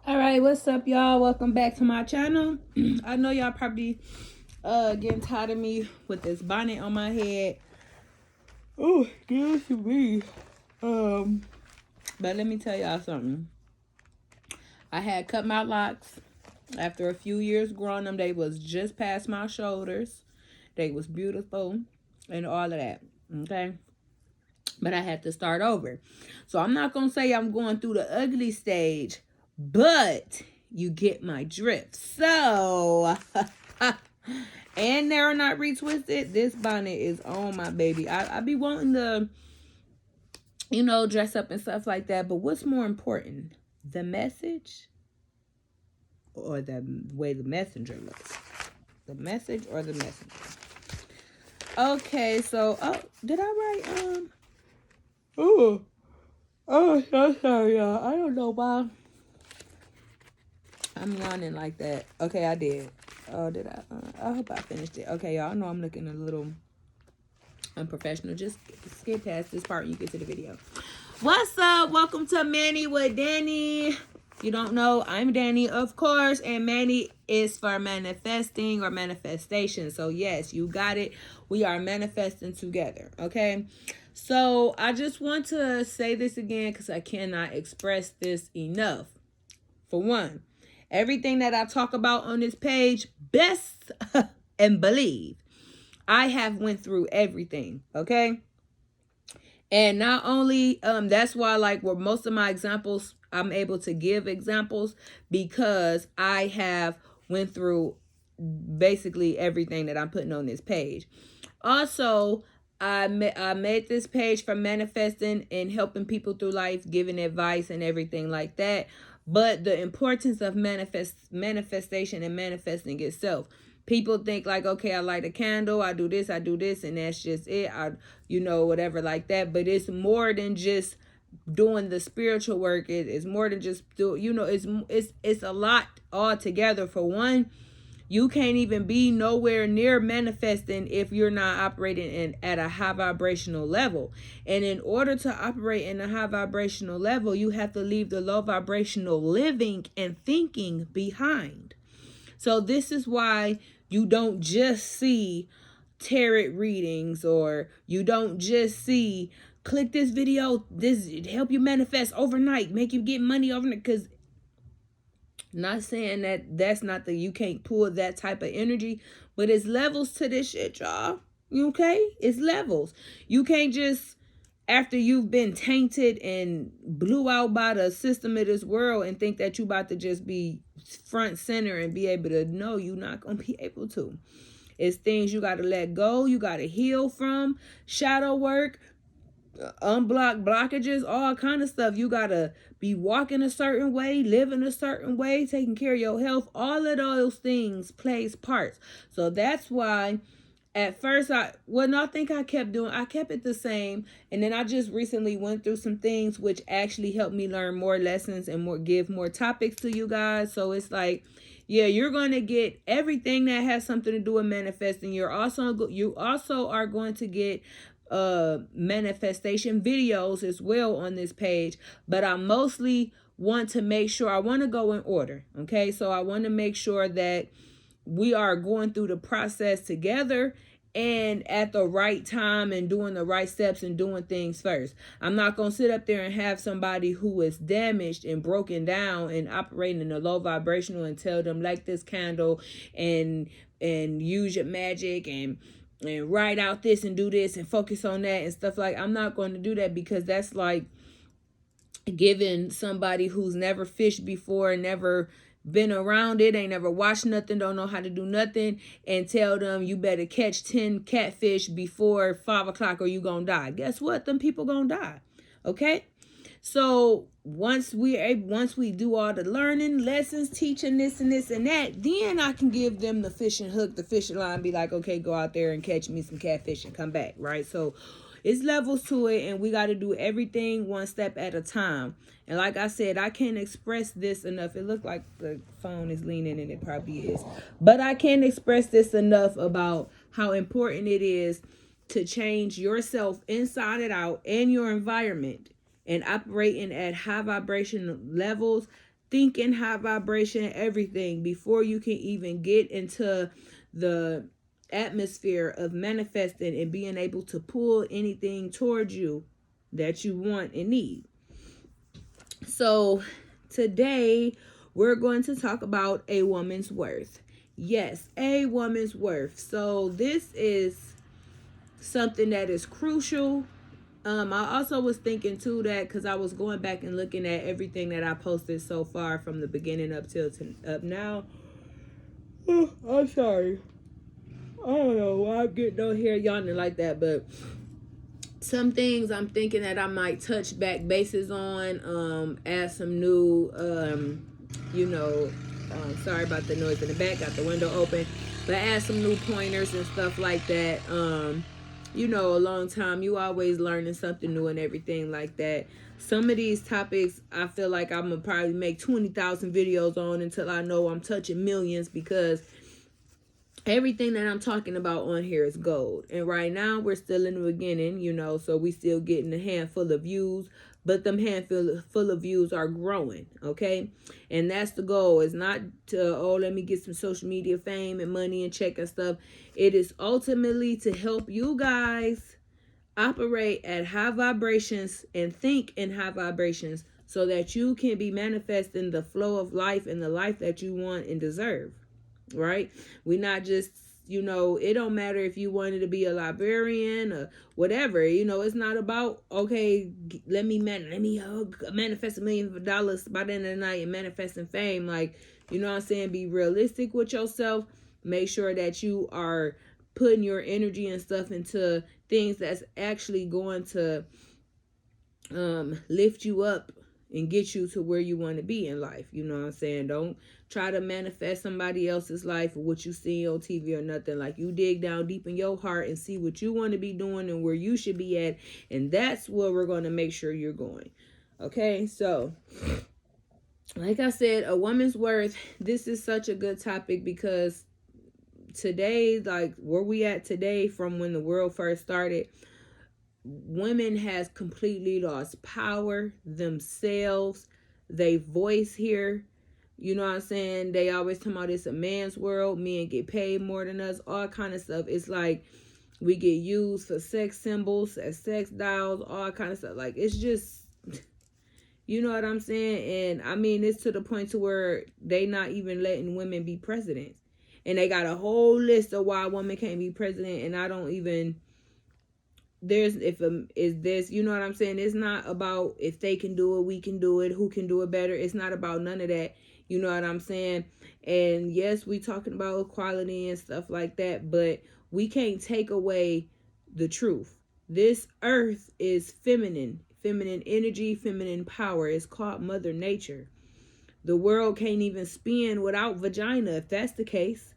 All right, what's up, y'all? Welcome back to my channel. I know y'all probably getting tired of me with this bonnet on my head. Oh, excuse me. But let me tell y'all something. I had cut my locks after a few years growing them. They was just past my shoulders. They was beautiful and all of that. Okay. But I had to start over. So I'm not going to say I'm going through the ugly stage, but you get my drift. So, and they're not retwisted. This bonnet is on my baby. I be wanting to, dress up and stuff like that. But what's more important? The message or the way the messenger looks? The message or the messenger? Okay, so, did I write, Oh, so sorry, y'all. I don't know why I'm yawning like that. Okay, I did. Oh, did I? I hope I finished it. Okay, y'all. I know I'm looking a little unprofessional. Just skip past this part and you get to the video. What's up? Welcome to Manny with Danny. If you don't know, I'm Danny, of course, and Manny is for manifesting or manifestation. So, yes, you got it. We are manifesting together, okay? So, I just want to say this again because I cannot express this enough. For one, everything that I talk about on this page, best and believe, I have went through everything, okay? And not only, that's why, like, with most of my examples, I'm able to give examples because I have went through basically everything that I'm putting on this page. Also, I made this page for manifesting and helping people through life, giving advice and everything like that. But the importance of manifestation and manifesting itself. People think like, okay, I light a candle, I do this, and that's just it. Whatever like that. But it's more than just doing the spiritual work. It's more than just it's a lot all together. For one, you can't even be nowhere near manifesting if you're not operating at a high vibrational level. And in order to operate in a high vibrational level, you have to leave the low vibrational living and thinking behind. So this is why you don't just see tarot readings, or you don't just see click this video, this help you manifest overnight, make you get money overnight. Because not saying that that's not you can't pull that type of energy, but it's levels to this shit, y'all. Okay? It's levels. You can't just, after you've been tainted and blew out by the system of this world, and think that you about to just be front center and be able to know. You're not going to be able to. It's things you got to let go. You got to heal from. Shadow work. Unblock blockages, all kind of stuff. You gotta be walking a certain way, living a certain way, taking care of your health. All of those things plays parts. So that's why at first I think I kept it the same, and then I just recently went through some things which actually helped me learn more lessons and give more topics to you guys. So it's like, yeah, you're going to get everything that has something to do with manifesting. You also are going to get manifestation videos as well on this page, but I mostly want to make sure I want to go in order. Okay, so I want to make sure that we are going through the process together and at the right time and doing the right steps and doing things first. I'm not going to sit up there and have somebody who is damaged and broken down and operating in a low vibrational and tell them light this candle and use your magic and write out this and do this and focus on that and stuff. Like, I'm not going to do that, because that's like giving somebody who's never fished before, never been around it, ain't never watched nothing, don't know how to do nothing, and tell them you better catch 10 catfish before 5 o'clock or you gonna die. Guess what? Them people gonna die. Okay? So once we do all the learning, lessons, teaching this and this and that, then I can give them the fishing hook, the fishing line, be like, okay, go out there and catch me some catfish and come back, right? So it's levels to it, and we got to do everything one step at a time. And like I said, I can't express this enough. It looked like the phone is leaning, and it probably is. But I can't express this enough about how important it is to change yourself inside and out and your environment, and operating at high vibration levels think in high vibration, everything, before you can even get into the atmosphere of manifesting and being able to pull anything towards you that you want and need. So today we're going to talk about a woman's worth. Yes, a woman's worth. So this is something that is crucial. I also was thinking too that because I was going back and looking at everything that I posted so far from the beginning up till up now. Oh, I'm sorry. I don't know why I'm getting on here yawning like that, but some things I'm thinking that I might touch back bases on, add some new, sorry about the noise in the back, got the window open, but add some new pointers and stuff like that. A long time, you always learning something new and everything like that. Some of these topics, I feel like I'm going to probably make 20,000 videos on until I know I'm touching millions, because everything that I'm talking about on here is gold. And right now, we're still in the beginning, so we still getting a handful of views. But them handful of views are growing, okay? And that's the goal. It's not to, let me get some social media fame and money and check and stuff. It is ultimately to help you guys operate at high vibrations and think in high vibrations so that you can be manifesting the flow of life and the life that you want and deserve, right? We're not just, it don't matter if you wanted to be a librarian or whatever, it's not about, okay, let me manifest $1 million by the end of the night and manifesting fame. Like, you know what I'm saying? Be realistic with yourself. Make sure that you are putting your energy and stuff into things that's actually going to lift you up and get you to where you want to be in life. You know what I'm saying? Don't try to manifest somebody else's life or what you see on TV or nothing. Like, you dig down deep in your heart and see what you want to be doing and where you should be at. And that's where we're going to make sure you're going. Okay, so like I said, a woman's worth. This is such a good topic because today, like where we at today from when the world first started, women has completely lost power, themselves, they voice here. You know what I'm saying? They always talk about it's a man's world. Men get paid more than us, all kind of stuff. It's like we get used for sex symbols, as sex dolls, all kind of stuff. Like, it's just, you know what I'm saying? And I mean, it's to the point to where they not even letting women be presidents. And they got a whole list of why women can't be president. And I don't even, you know what I'm saying? It's not about if they can do it, we can do it, who can do it better. It's not about none of that. You know what I'm saying? And yes, we talking about equality and stuff like that, but we can't take away the truth. This earth is feminine energy, feminine power. It's called Mother Nature. The world can't even spin without vagina, if that's the case.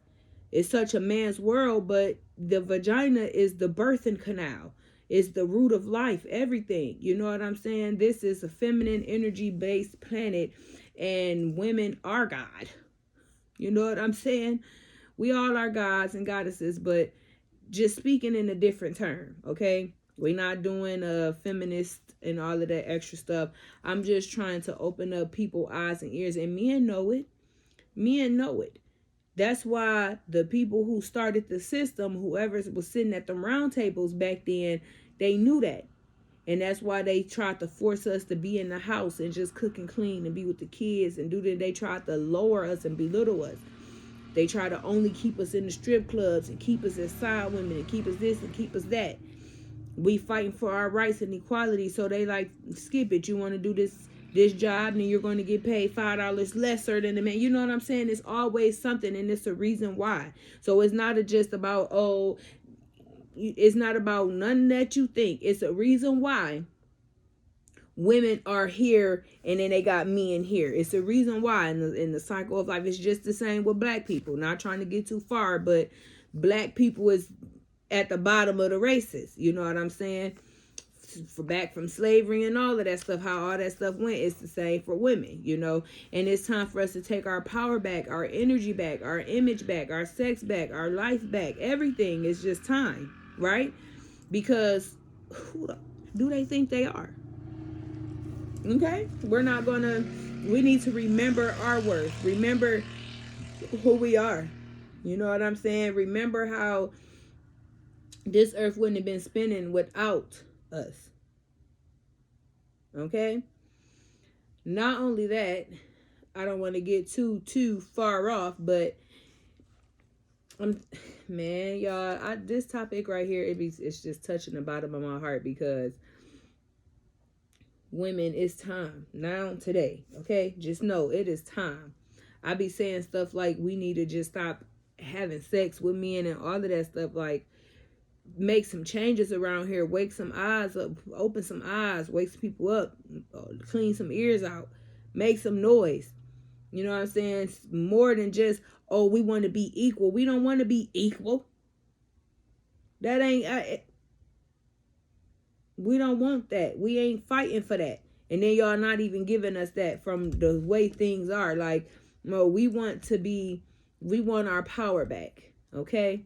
It's such a man's world, but the vagina is the birthing canal. It's the root of life, everything. You know what I'm saying? This is a feminine energy-based planet, and women are God. You know what I'm saying? We all are gods and goddesses, but just speaking in a different term, okay? We're not doing a feminist and all of that extra stuff. I'm just trying to open up people's eyes and ears, and men know it. Men know it. That's why the people who started the system, whoever was sitting at the round tables back then, they knew that. And that's why they tried to force us to be in the house and just cook and clean and be with the kids and do that. They tried to lower us and belittle us. They tried to only keep us in the strip clubs and keep us as side women and keep us this and keep us that. We fighting for our rights and equality. So they like, skip it. You want to do this job and you're going to get paid $5 lesser than the man. You know what I'm saying? It's always something, and it's a reason why. So it's not just about, it's not about none that you think. It's a reason why women are here and then they got men here. It's a reason why in the cycle of life. It's just the same with black people. Not trying to get too far, but black people is at the bottom of the races. You know what I'm saying? Back from slavery and all of that stuff, how all that stuff went, it's the same for women, and it's time for us to take our power back, our energy back, our image back, our sex back, our life back. Everything is just time, right? Because who do they think they are? Okay, we're not gonna We need to remember our worth. Remember who we are. You know what I'm saying? Remember how this earth wouldn't have been spinning without us. Okay? Not only that, I don't want to get too far off, but man, y'all, this topic right here, it's just touching the bottom of my heart, because women, it's time now, today. Okay, just know it is time. I be saying stuff like we need to just stop having sex with men and all of that stuff. Like, make some changes around here, wake some eyes up, open some eyes, wake some people up, clean some ears out, make some noise. You know what I'm saying? It's more than just, oh, we want to be equal. We don't want to be equal. That ain't, we don't want that. We ain't fighting for that. And then y'all not even giving us that from the way things are. Like, no, we want our power back. Okay?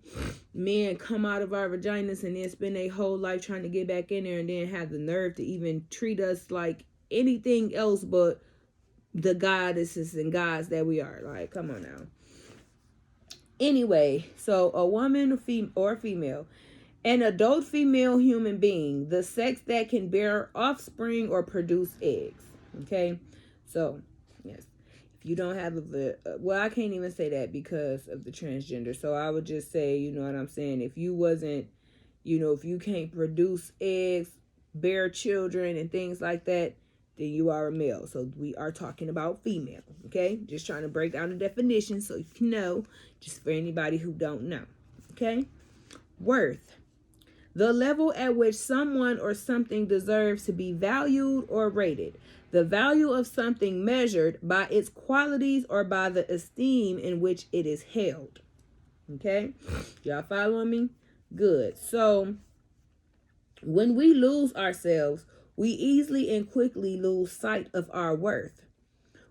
Men come out of our vaginas and then spend their whole life trying to get back in there, and then have the nerve to even treat us like anything else but the goddesses and gods that we are. Like, come on now. Anyway, so a woman or female, an adult female human being, the sex that can bear offspring or produce eggs. Okay, so yes, if you don't have well, I can't even say that because of the transgender. So I would just say, you know what I'm saying, if you wasn't, if you can't produce eggs, bear children and things like that, then you are a male. So we are talking about female. Okay, just trying to break down the definition so you can know, just for anybody who don't know. Okay, worth. The level at which someone or something deserves to be valued or rated. The value of something measured by its qualities or by the esteem in which it is held. Okay? Y'all following me? Good. So, when we lose ourselves, we easily and quickly lose sight of our worth.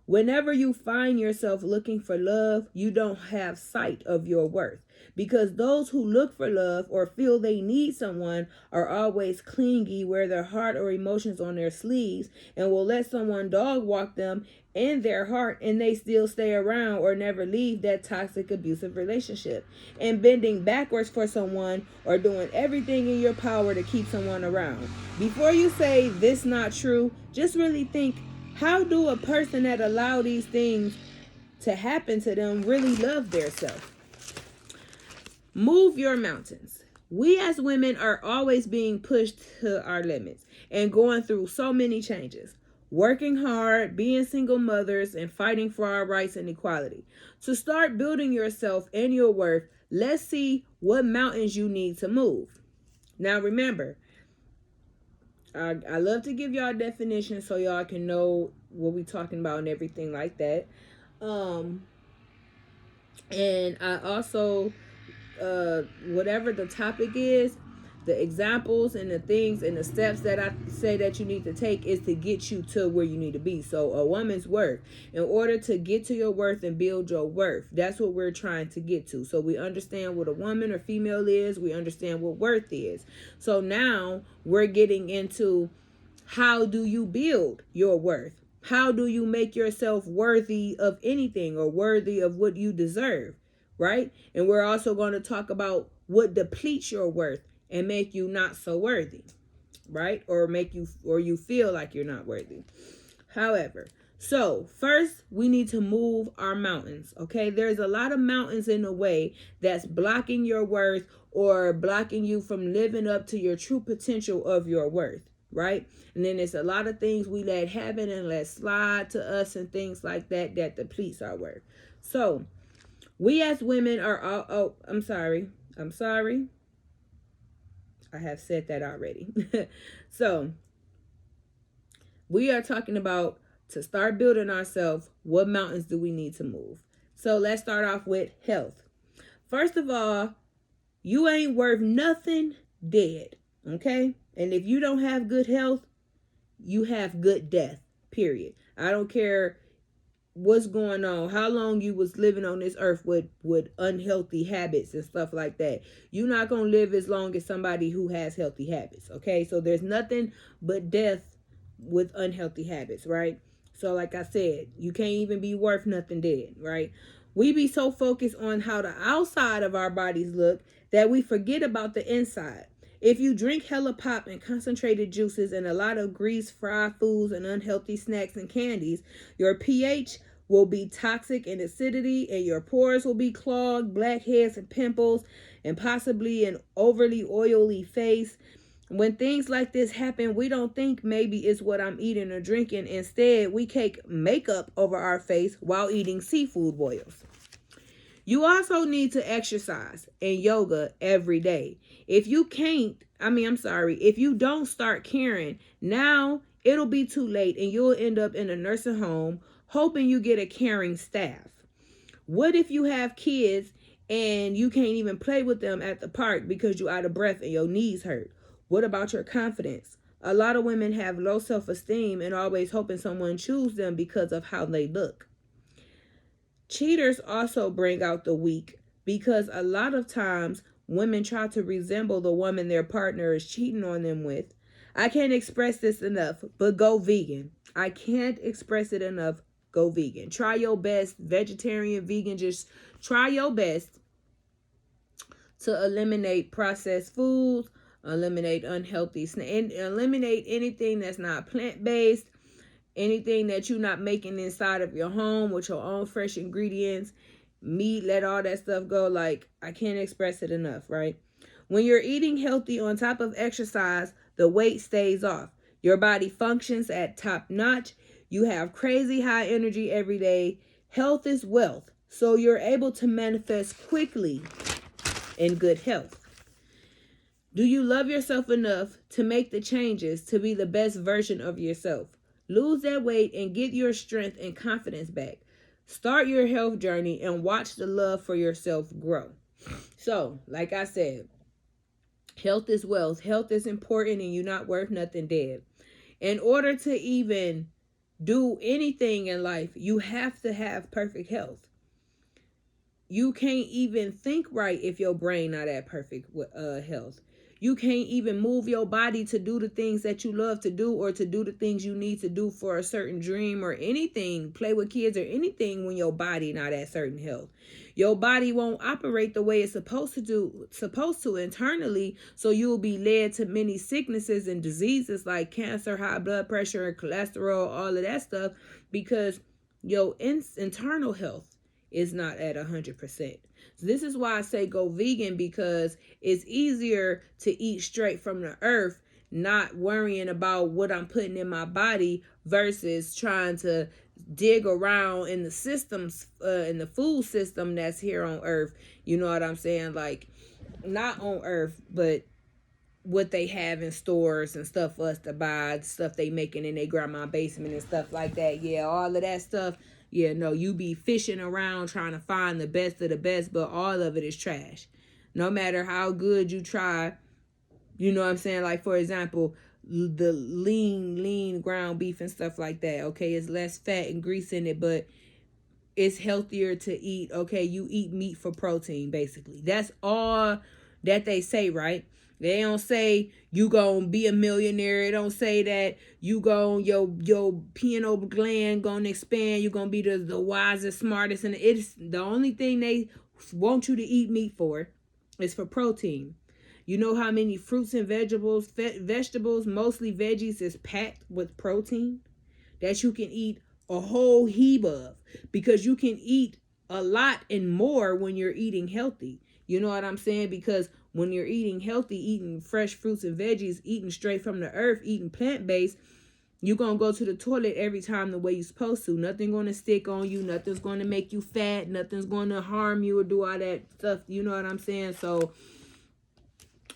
Whenever you find yourself looking for love, you don't have sight of your worth, because those who look for love or feel they need someone are always clingy, wear their heart or emotions on their sleeves, and will let someone dog walk them in their heart, and they still stay around or never leave that toxic, abusive relationship, and bending backwards for someone or doing everything in your power to keep someone around. Before you say this not true, just really think, how do a person that allow these things to happen to them really love their self? Move your mountains. We as women are always being pushed to our limits and going through so many changes. Working hard, being single mothers, and fighting for our rights and equality. To start building yourself and your worth, let's see what mountains you need to move. Now remember, I love to give y'all a definition so y'all can know what we talking about and everything like that. And I also, whatever the topic is, the examples and the things and the steps that I say that you need to take is to get you to where you need to be. So a woman's worth, in order to get to your worth and build your worth, that's what we're trying to get to. So we understand what a woman or female is. We understand what worth is. So now we're getting into, how do you build your worth? How do you make yourself worthy of anything or worthy of what you deserve, right? And we're also going to talk about what depletes your worth and make you not so worthy, right? Or you feel like you're not worthy. However, so first we need to move our mountains, okay? There's a lot of mountains in the way that's blocking your worth or blocking you from living up to your true potential of your worth, right? And then there's a lot of things we let happen and let slide to us and things like that depletes our worth. So we as women are all, I'm sorry. I have said that already. So we are talking about, to start building ourselves, what mountains do we need to move? So let's start off with health. First of all, you ain't worth nothing dead, okay? And if you don't have good health, you have good death, period. I don't care what's going on, how long you was living on this earth with unhealthy habits and stuff like that. You're not going to live as long as somebody who has healthy habits, okay? So there's nothing but death with unhealthy habits, right? So like I said, you can't even be worth nothing dead, right? We be so focused on how the outside of our bodies look that we forget about the inside. If you drink hella pop and concentrated juices and a lot of grease, fried foods, and unhealthy snacks and candies, your pH will be toxic and acidity, and your pores will be clogged, blackheads and pimples, and possibly an overly oily face. When things like this happen, we don't think maybe it's what I'm eating or drinking. Instead, we cake makeup over our face while eating seafood boils. You also need to exercise and yoga every day. If you if you don't start caring, now it'll be too late and you'll end up in a nursing home hoping you get a caring staff. What if you have kids and you can't even play with them at the park because you're out of breath and your knees hurt? What about your confidence? A lot of women have low self-esteem and always hoping someone chooses them because of how they look. Cheaters also bring out the weak because a lot of times women try to resemble the woman their partner is cheating on them with. I can't express this enough, but go vegan. I can't express it enough. Go vegan. Try your best, vegetarian, vegan, just try your best to eliminate processed foods, eliminate unhealthy snacks, and eliminate anything that's not plant-based, anything that you're not making inside of your home with your own fresh ingredients, meat, let all that stuff go. Like, I can't express it enough, right? When you're eating healthy on top of exercise, the weight stays off. Your body functions at top notch. You have crazy high energy every day. Health is wealth. So you're able to manifest quickly in good health. Do you love yourself enough to make the changes to be the best version of yourself? Lose that weight and get your strength and confidence back. Start your health journey and watch the love for yourself grow. So, like I said, health is wealth. Health is important and you're not worth nothing dead. In order to even do anything in life, you have to have perfect health. You can't even think right if your brain not at perfect health. You can't even move your body to do the things that you love to do or to do the things you need to do for a certain dream or anything, play with kids or anything when your body not at certain health. Your body won't operate the way it's supposed to internally, so you'll be led to many sicknesses and diseases like cancer, high blood pressure, and cholesterol, all of that stuff, because your internal health is not at 100%. So this is why I say go vegan, because it's easier to eat straight from the earth, not worrying about what I'm putting in my body versus trying to dig around in the systems, in the food system that's here on earth. You know what I'm saying? Like, not on earth, but what they have in stores and stuff for us to buy, stuff they making in their grandma basement and stuff like that. Yeah, all of that stuff. Yeah, no, you be fishing around trying to find the best of the best, but all of it is trash. No matter how good you try, you know what I'm saying? Like, for example, the lean ground beef and stuff like that. Okay, it's less fat and grease in it, but it's healthier to eat. Okay, you eat meat for protein, basically. That's all that they say, right? They don't say you gonna be a millionaire. They don't say that you your pineal gland gonna expand. You're gonna be the wisest, smartest, and it's the only thing they want you to eat meat for is for protein. You know how many fruits and vegetables, mostly veggies, is packed with protein that you can eat a whole heap of, because you can eat a lot and more when you're eating healthy. You know what I'm saying? Because when you're eating healthy, eating fresh fruits and veggies, eating straight from the earth, eating plant-based, you're going to go to the toilet every time the way you're supposed to. Nothing going to stick on you. Nothing's going to make you fat. Nothing's going to harm you or do all that stuff. You know what I'm saying? So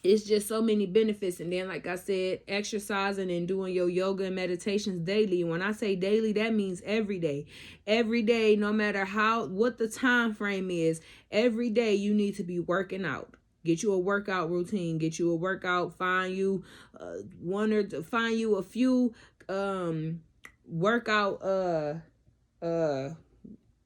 it's just so many benefits. And then, like I said, exercising and doing your yoga and meditations daily. When I say daily, that means every day. Every day, no matter what the time frame is, every day you need to be working out. Get you a workout routine. Get you a workout. Find you a few workout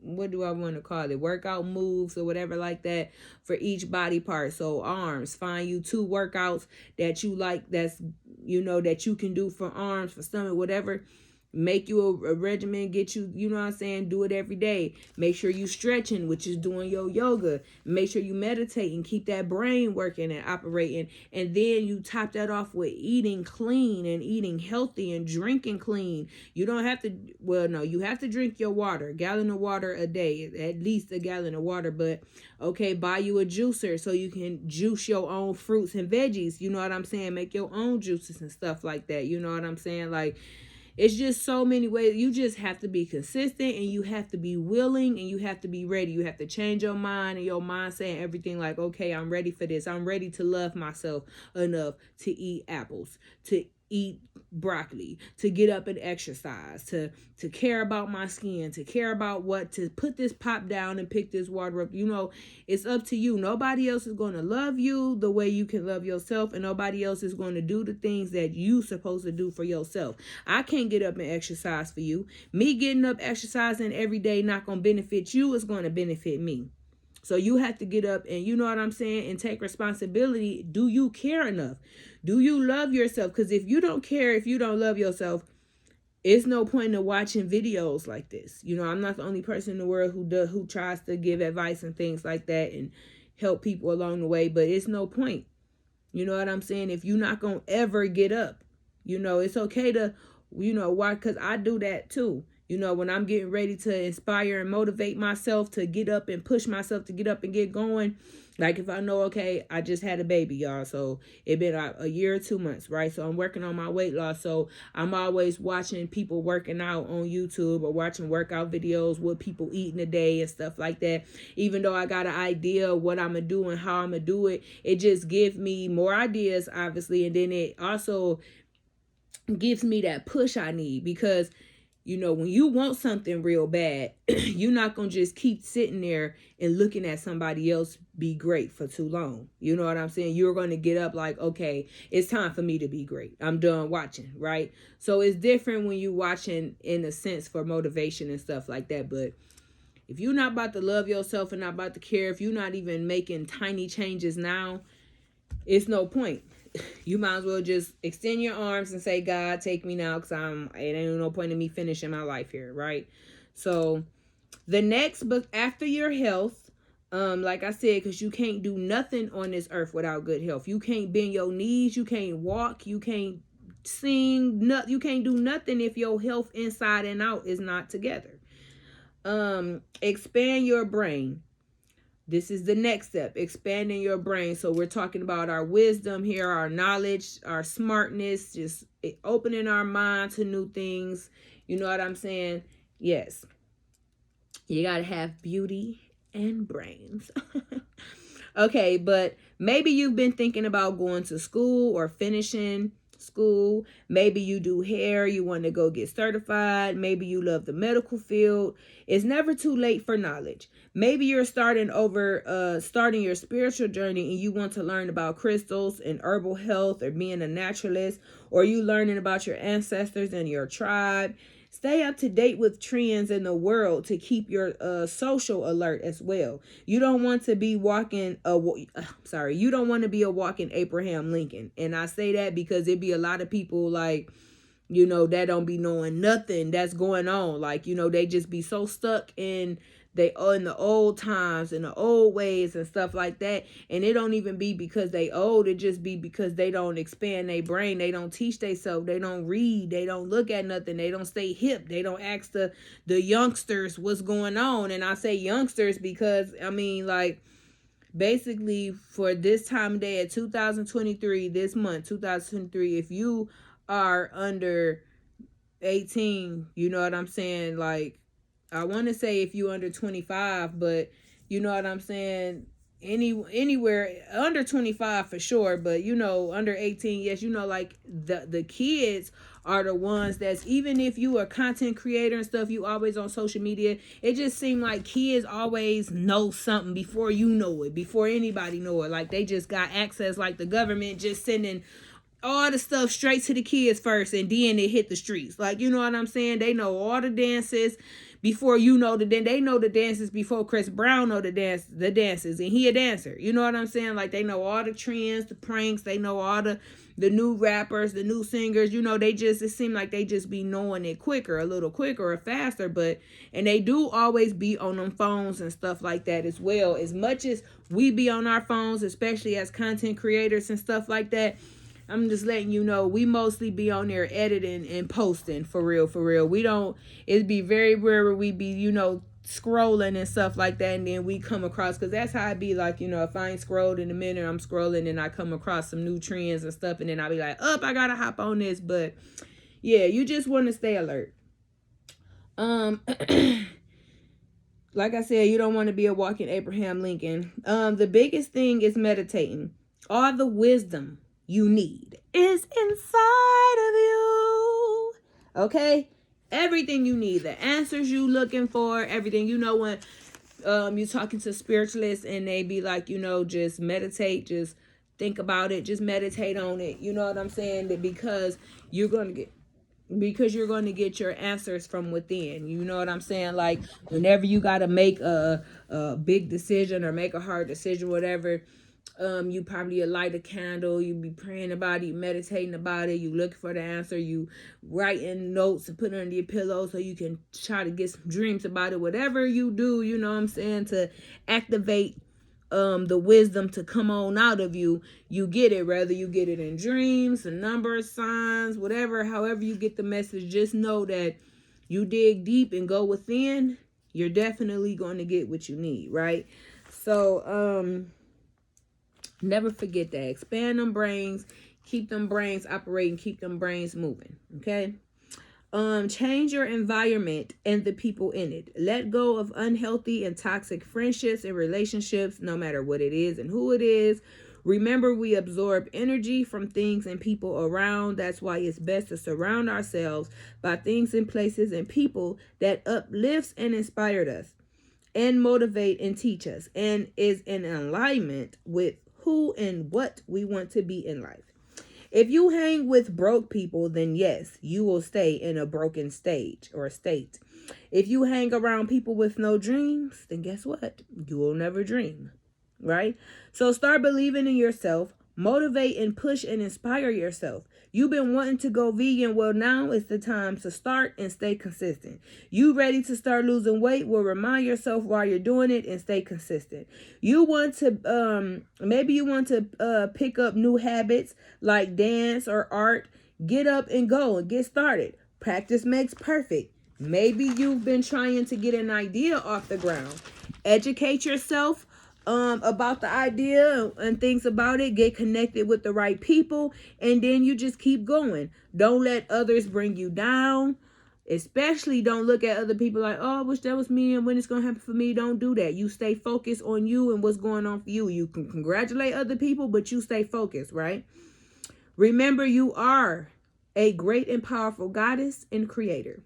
what do I want to call it? Workout moves or whatever like that for each body part. So arms, find you 2 workouts that you like, that's, you know, that you can do for arms, for stomach, whatever. Make you a regimen, get you, you know what I'm saying, do it every day. Make sure you stretching, which is doing your yoga. Make sure you meditate and keep that brain working and operating. And then you top that off with eating clean and eating healthy and drinking clean. You don't have to, well, no, you have to drink your water, a gallon of water a day, at least a gallon of water. But okay, buy you a juicer so you can juice your own fruits and veggies. You know what I'm saying? Make your own juices and stuff like that. You know what I'm saying? Like, it's just so many ways. You just have to be consistent, and you have to be willing, and you have to be ready. You have to change your mind and your mindset and everything. Like, okay, I'm ready for this. I'm ready to love myself enough to eat apples, to eat broccoli, to get up and exercise, to care about my skin, to care about what, to put this pop down and pick this water up. You know, it's up to you. Nobody else is going to love you the way you can love yourself, and nobody else is going to do the things that you supposed to do for yourself. I can't get up and exercise for you. Me getting up exercising every day not going to benefit you, it's going to benefit me. So you have to get up and, you know what I'm saying, and take responsibility. Do you care enough? Do you love yourself? Because if you don't care, if you don't love yourself, it's no point in watching videos like this. You know, I'm not the only person in the world who tries to give advice and things like that and help people along the way, but it's no point. You know what I'm saying? If you're not going to ever get up, you know, it's okay to, you know, why? Because I do that too. You know, when I'm getting ready to inspire and motivate myself to get up and push myself to get up and get going. Like if I know, okay, I just had a baby, y'all. So it been a year or 2 months, right? So I'm working on my weight loss. So I'm always watching people working out on YouTube or watching workout videos, what people eat in a day and stuff like that. Even though I got an idea of what I'm going to do and how I'm going to do it, it just gives me more ideas, obviously. And then it also gives me that push I need, because you know, when you want something real bad, you're not going to just keep sitting there and looking at somebody else be great for too long. You know what I'm saying? You're going to get up like, okay, it's time for me to be great. I'm done watching, right? So it's different when you're watching in a sense for motivation and stuff like that. But if you're not about to love yourself and not about to care, if you're not even making tiny changes now, it's no point. You might as well just extend your arms and say, God, take me now, because it ain't no point in me finishing my life here, right? So the next book after your health, like I said, because you can't do nothing on this earth without good health. You can't bend your knees, you can't walk, you can't sing, you can't do nothing if your health inside and out is not together. Expand your brain. This is the next step, expanding your brain. So we're talking about our wisdom here, our knowledge, our smartness, just opening our mind to new things. You know what I'm saying? Yes. You got to have beauty and brains. Okay, but maybe you've been thinking about going to school or finishing school. Maybe you do hair, you want to go get certified. Maybe you love the medical field. It's never too late for knowledge. Maybe you're starting your spiritual journey and you want to learn about crystals and herbal health or being a naturalist, or you learning about your ancestors and your tribe. Stay up to date with trends in the world to keep your social alert as well. You don't want to be you don't want to be a walking Abraham Lincoln. And I say that because it be a lot of people like, you know, that don't be knowing nothing that's going on. Like, you know, they just be so stuck in the old times and the old ways and stuff like that. And it don't even be because they old. It just be because they don't expand their brain. They don't teach themselves. They don't read. They don't look at nothing. They don't stay hip. They don't ask the youngsters what's going on. And I say youngsters because, I mean, like, basically for this time of day at 2023, this month, 2023, if you are under 18, you know what I'm saying? Like, I want to say if you under 25, but you know what I'm saying? Anywhere under 25 for sure, but you know, under 18, yes, you know, like the kids are the ones that's, even if you are a content creator and stuff, you always on social media, it just seems like kids always know something before you know it, before anybody know it. Like they just got access, like the government just sending all the stuff straight to the kids first, and then it hit the streets. Like, you know what I'm saying? They know all the dances before you know then they know the dances before Chris Brown know the dances, and he a dancer. You know what I'm saying? Like, they know all the trends, the pranks, they know all the new rappers, the new singers. You know, it seemed like they just be knowing it quicker, a little quicker or faster. And they do always be on them phones and stuff like that as well. As much as we be on our phones, especially as content creators and stuff like that, I'm just letting you know, we mostly be on there editing and posting, for real. It'd be very rare where we be, scrolling and stuff like that, and then we come across, because that's how I be, like, if I ain't scrolled in a minute, I'm scrolling and I come across some new trends and stuff, and then I'll be like, I gotta hop on this. But yeah, you just want to stay alert. Like I said, you don't want to be a walking Abraham Lincoln. The biggest thing is meditating. All the wisdom you need is inside of you. Okay? Everything you need, the answers you looking for, everything. When you're talking to spiritualists and they be like, just meditate, just think about it, just meditate on it. You know what I'm saying? That because you're going to get your answers from within. You know what I'm saying? Like, whenever you got to make a big decision or make a hard decision, whatever, you probably light a candle, you be praying about it, you meditating about it, you look for the answer, you writing notes and put it under your pillow so you can try to get some dreams about it. Whatever you do, you know what I'm saying, to activate the wisdom to come on out of you, you get it. Whether you get it in dreams, the numbers, signs, whatever, however you get the message, just know that you dig deep and go within, you're definitely going to get what you need, right? So, never forget that. Expand them brains, keep them brains operating, keep them brains moving, okay? Change your environment and the people in it. Let go of unhealthy and toxic friendships and relationships, no matter what it is and who it is. Remember, we absorb energy from things and people around. That's why it's best to surround ourselves by things and places and people that uplifts and inspired us and motivate and teach us and is in alignment with who and what we want to be in life. If you hang with broke people, then yes, you will stay in a broken state. If you hang around people with no dreams, then guess what? You will never dream, right? So start believing in yourself, motivate and push and inspire yourself. You've been wanting to go vegan. Well, now is the time to start and stay consistent. You ready to start losing weight? Well, remind yourself while you're doing it and stay consistent. You want to, maybe you want to pick up new habits like dance or art. Get up and go and get started. Practice makes perfect. Maybe you've been trying to get an idea off the ground. Educate yourself about the idea and things about it. Get connected with the right people, and then you just keep going. Don't let others bring you down. Especially don't look at other people like, I wish that was me and when it's gonna happen for me. Don't do that. You stay focused on you and what's going on for you. You can congratulate other people, but you stay focused, right? Remember, you are a great and powerful goddess and creator.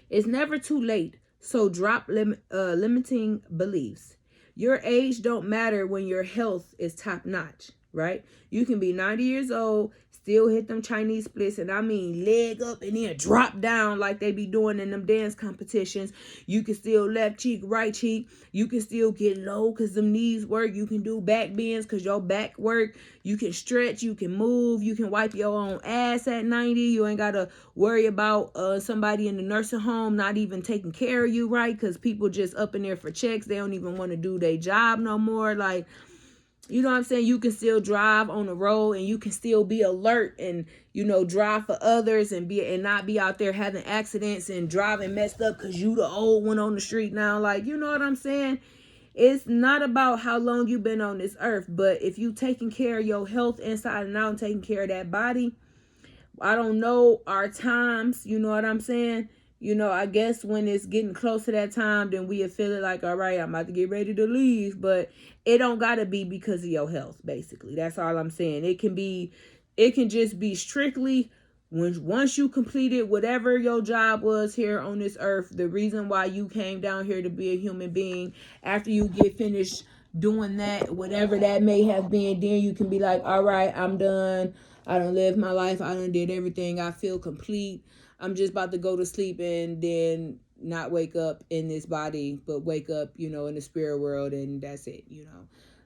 It's never too late, so drop limiting beliefs. Your age don't matter when your health is top notch, right? You can be 90 years old, still hit them Chinese splits, and I mean leg up and then drop down like they be doing in them dance competitions. You can still left cheek, right cheek. You can still get low because them knees work. You can do back bends because your back work. You can stretch, you can move, you can wipe your own ass at 90. You ain't got to worry about somebody in the nursing home not even taking care of you, right? Because people just up in there for checks. They don't even want to do their job no more. Like, you know what I'm saying? You can still drive on the road and you can still be alert and, drive for others and not be out there having accidents and driving messed up because you the old one on the street now. Like, you know what I'm saying? It's not about how long you've been on this earth, but if you taking care of your health inside and out and taking care of that body, I don't know our times, you know what I'm saying? I guess when it's getting close to that time, then we feel it like, all right, I'm about to get ready to leave. But it don't got to be because of your health, basically. That's all I'm saying. It can just be strictly once you completed whatever your job was here on this earth, the reason why you came down here to be a human being, after you get finished doing that, whatever that may have been, then you can be like, all right, I'm done. I done lived my life. I done did everything. I feel complete. I'm just about to go to sleep, and then not wake up in this body, but wake up, in the spirit world, and that's it,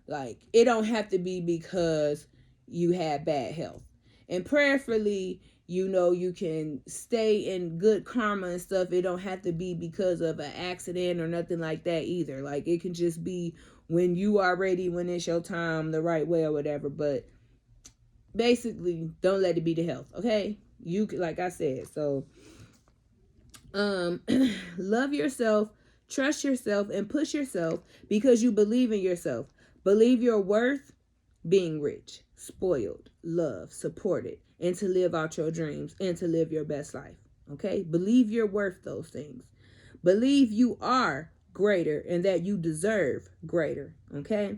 Like, it don't have to be because you had bad health. And prayerfully, you can stay in good karma and stuff. It don't have to be because of an accident or nothing like that either. Like, it can just be when you are ready, when it's your time, the right way or whatever. But basically, don't let it be the health, okay? Like I said, so love yourself, trust yourself, and push yourself because you believe in yourself. Believe your worth, being rich, spoiled, loved, supported, and to live out your dreams and to live your best life. Okay? Believe you're worth those things. Believe you are greater and that you deserve greater. Okay?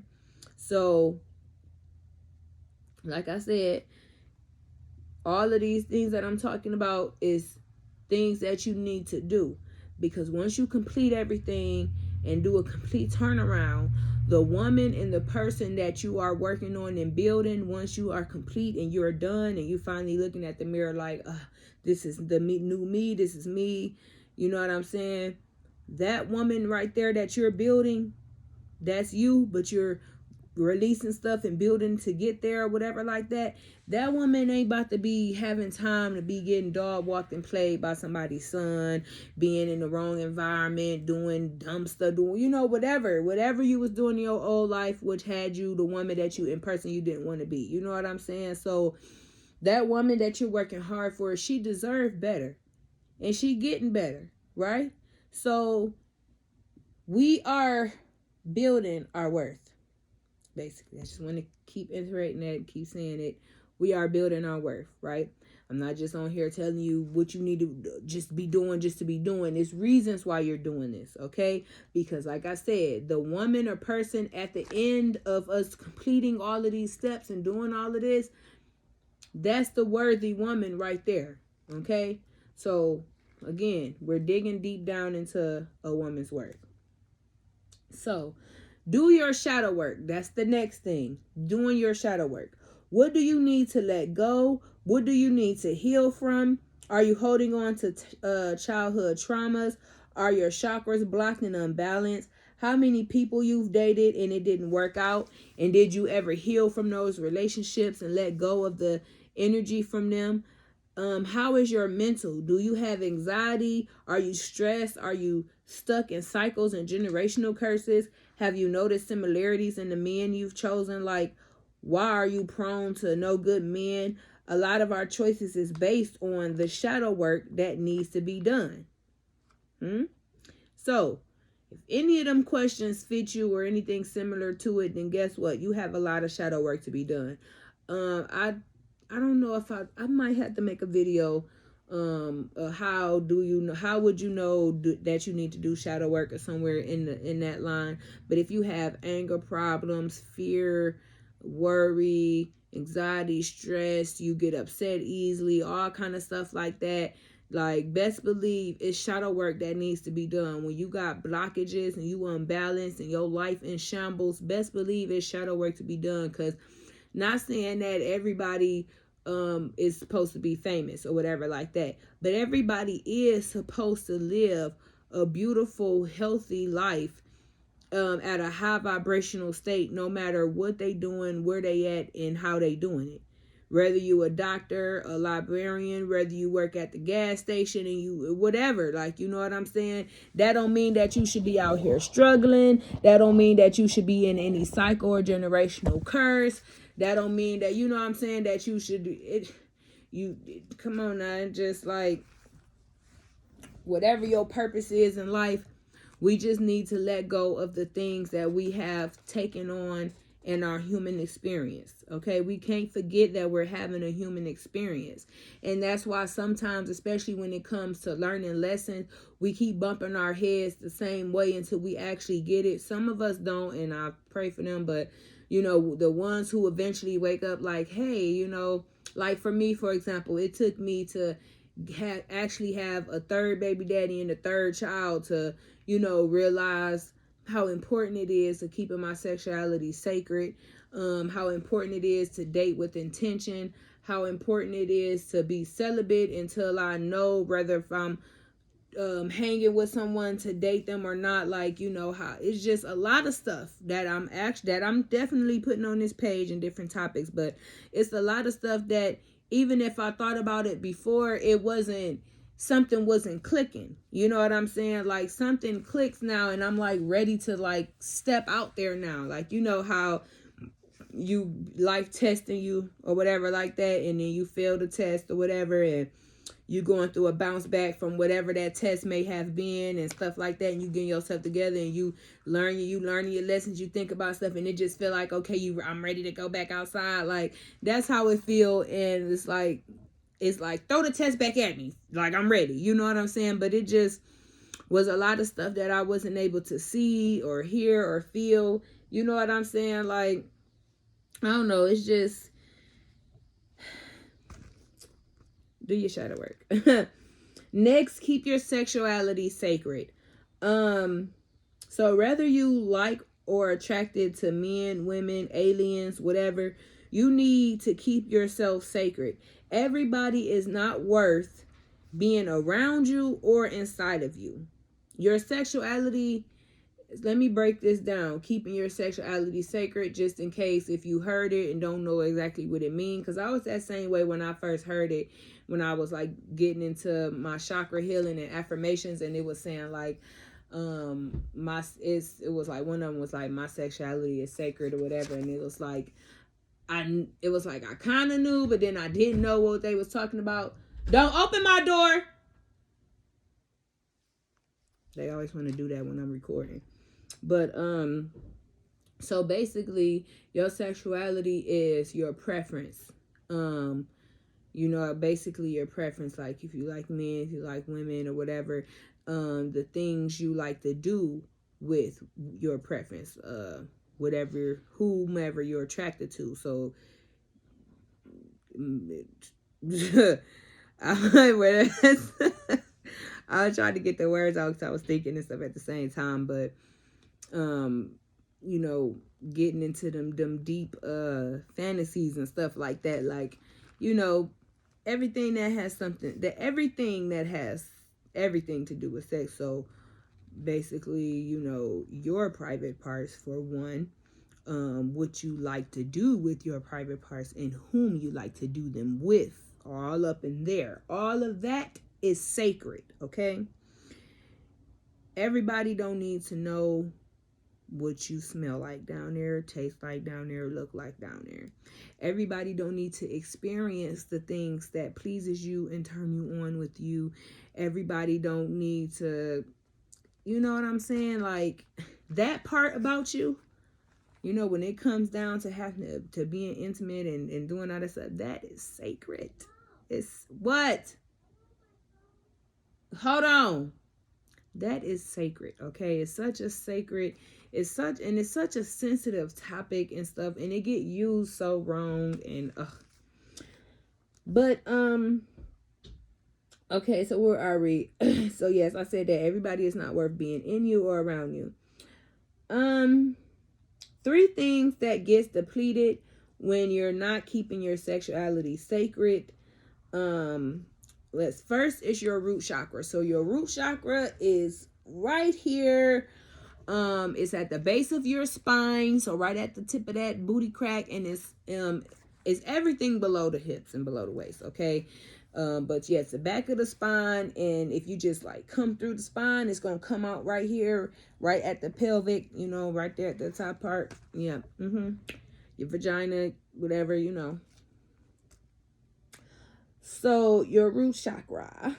So, like I said, all of these things that I'm talking about is things that you need to do, because once you complete everything and do a complete turnaround, the woman and the person that you are working on and building, once you are complete and you're done and you finally looking at the mirror like, this is the new me, this is me, you know what I'm saying? That woman right there that you're building, that's you, but you're releasing stuff and building to get there or whatever like that. That woman ain't about to be having time to be getting dog walked and played by somebody's son, being in the wrong environment, doing dumb stuff, doing, whatever you was doing in your old life, which had you the woman that you in person you didn't want to be. You know what I'm saying? So that woman that you're working hard for, she deserves better, and she getting better, right? So we are building our worth. Basically, I just want to keep iterating that, keep saying it. We are building our worth, right? I'm not just on here telling you what you need to just be doing just to be doing. There's reasons why you're doing this, okay? Because like I said, the woman or person at the end of us completing all of these steps and doing all of this, that's the worthy woman right there, okay? So, again, we're digging deep down into a woman's worth. So, do your shadow work. That's the next thing. Doing your shadow work. What do you need to let go? What do you need to heal from? Are you holding on to childhood traumas? Are your chakras blocked and unbalanced? How many people you've dated and it didn't work out? And did you ever heal from those relationships and let go of the energy from them? How is your mental? Do you have anxiety? Are you stressed? Are you stuck in cycles and generational curses? Have you noticed similarities in the men you've chosen? Like, why are you prone to no good men? A lot of our choices is based on the shadow work that needs to be done. So, if any of them questions fit you or anything similar to it, then guess what? You have a lot of shadow work to be done. I don't know if I might have to make a video how would you know that you need to do shadow work or somewhere in that line. But if you have anger problems, fear, worry, anxiety, stress, you get upset easily, all kind of stuff like that, like, best believe it's shadow work that needs to be done. When you got blockages and you unbalanced and your life in shambles, best believe it's shadow work to be done. Because not saying that everybody is supposed to be famous or whatever like that, but everybody is supposed to live a beautiful, healthy life at a high vibrational state, no matter what they doing, where they at, and how they doing it. Whether you a doctor, a librarian, whether you work at the gas station and you whatever, like, you know what I'm saying? That don't mean that you should be out here struggling. That don't mean that you should be in any cycle or generational curse. That don't mean that, you know what I'm saying, that you should come on now, just like whatever your purpose is in life, we just need to let go of the things that we have taken on in our human experience. Okay, we can't forget that we're having a human experience, and that's why sometimes, especially when it comes to learning lessons, we keep bumping our heads the same way until we actually get it. Some of us don't, and I pray for them, but the ones who eventually wake up like, hey, like for me, for example, it took me to actually have a third baby daddy and a third child to realize how important it is to keeping my sexuality sacred, how important it is to date with intention, how important it is to be celibate until I know whether if I'm hanging with someone to date them or not. Like, you know, how it's just a lot of stuff that I'm definitely putting on this page in different topics, but it's a lot of stuff that even if I thought about it before, something wasn't clicking. You know what I'm saying? Like, something clicks now and I'm like ready to like step out there now. Like, you know how you life testing you or whatever like that, and then you fail the test or whatever, and you going through a bounce back from whatever that test may have been and stuff like that, and you getting yourself together and you learning your lessons, you think about stuff, and it just feel like, okay, I'm ready to go back outside. Like, that's how it feel. And it's like throw the test back at me, like I'm ready, you know what I'm saying? But it just was a lot of stuff that I wasn't able to see or hear or feel, you know what I'm saying? Like, I don't know, it's just, do your shadow work. Next, keep your sexuality sacred. So whether you like or attracted to men, women, aliens, whatever, you need to keep yourself sacred. Everybody is not worth being around you or inside of you. Your sexuality, let me break this down. Keeping your sexuality sacred, just in case if you heard it and don't know exactly what it means. Because I was that same way when I first heard it, when I was like getting into my chakra healing and affirmations, and it was saying like, it was like, one of them was like, my sexuality is sacred or whatever, and it was like I kind of knew, but then I didn't know what they was talking about. Don't open my door. They always want to do that when I'm recording. But so basically your sexuality is your preference. You know, basically your preference, like if you like men, if you like women or whatever, the things you like to do with your preference, whomever you're attracted to. So I tried to get the words out because I was thinking and stuff at the same time, but you know, getting into them deep fantasies and stuff like that, like, you know, everything that has everything to do with sex. So basically, you know, your private parts for one, what you like to do with your private parts and whom you like to do them with, all up in there. All of that is sacred, okay? Everybody don't need to know what you smell like down there, taste like down there, look like down there. Everybody don't need to experience the things that pleases you and turn you on with you. Everybody don't need to, you know what I'm saying? Like, that part about you, you know, when it comes down to having to being intimate and doing all that stuff, that is sacred. It's what? Hold on. That is sacred, okay? It's such a sensitive topic and stuff, and it get used so wrong, and but okay, so where are we? So yes, I said that everybody is not worth being in you or around you. 3 things that gets depleted when you're not keeping your sexuality sacred. First is your root chakra. So your root chakra is right here. It's at the base of your spine, so right at the tip of that booty crack, and it's everything below the hips and below the waist, okay? But yeah, it's the back of the spine, and if you just like come through the spine, it's gonna come out right here, right at the pelvic, you know, right there at the top part. Yeah, your vagina, whatever, you know. So your root chakra.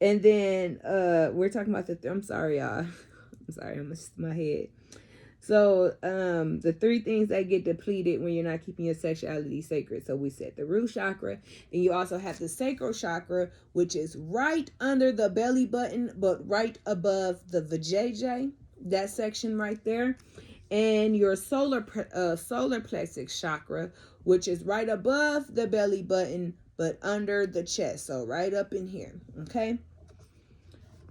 And then we're talking about I'm sorry, y'all. I'm sorry, I'm my head. So the 3 things that get depleted when you're not keeping your sexuality sacred. So we said the root chakra, and you also have the sacral chakra, which is right under the belly button, but right above the vajayjay, that section right there. And your solar plexus chakra, which is right above the belly button, but under the chest. So right up in here, okay?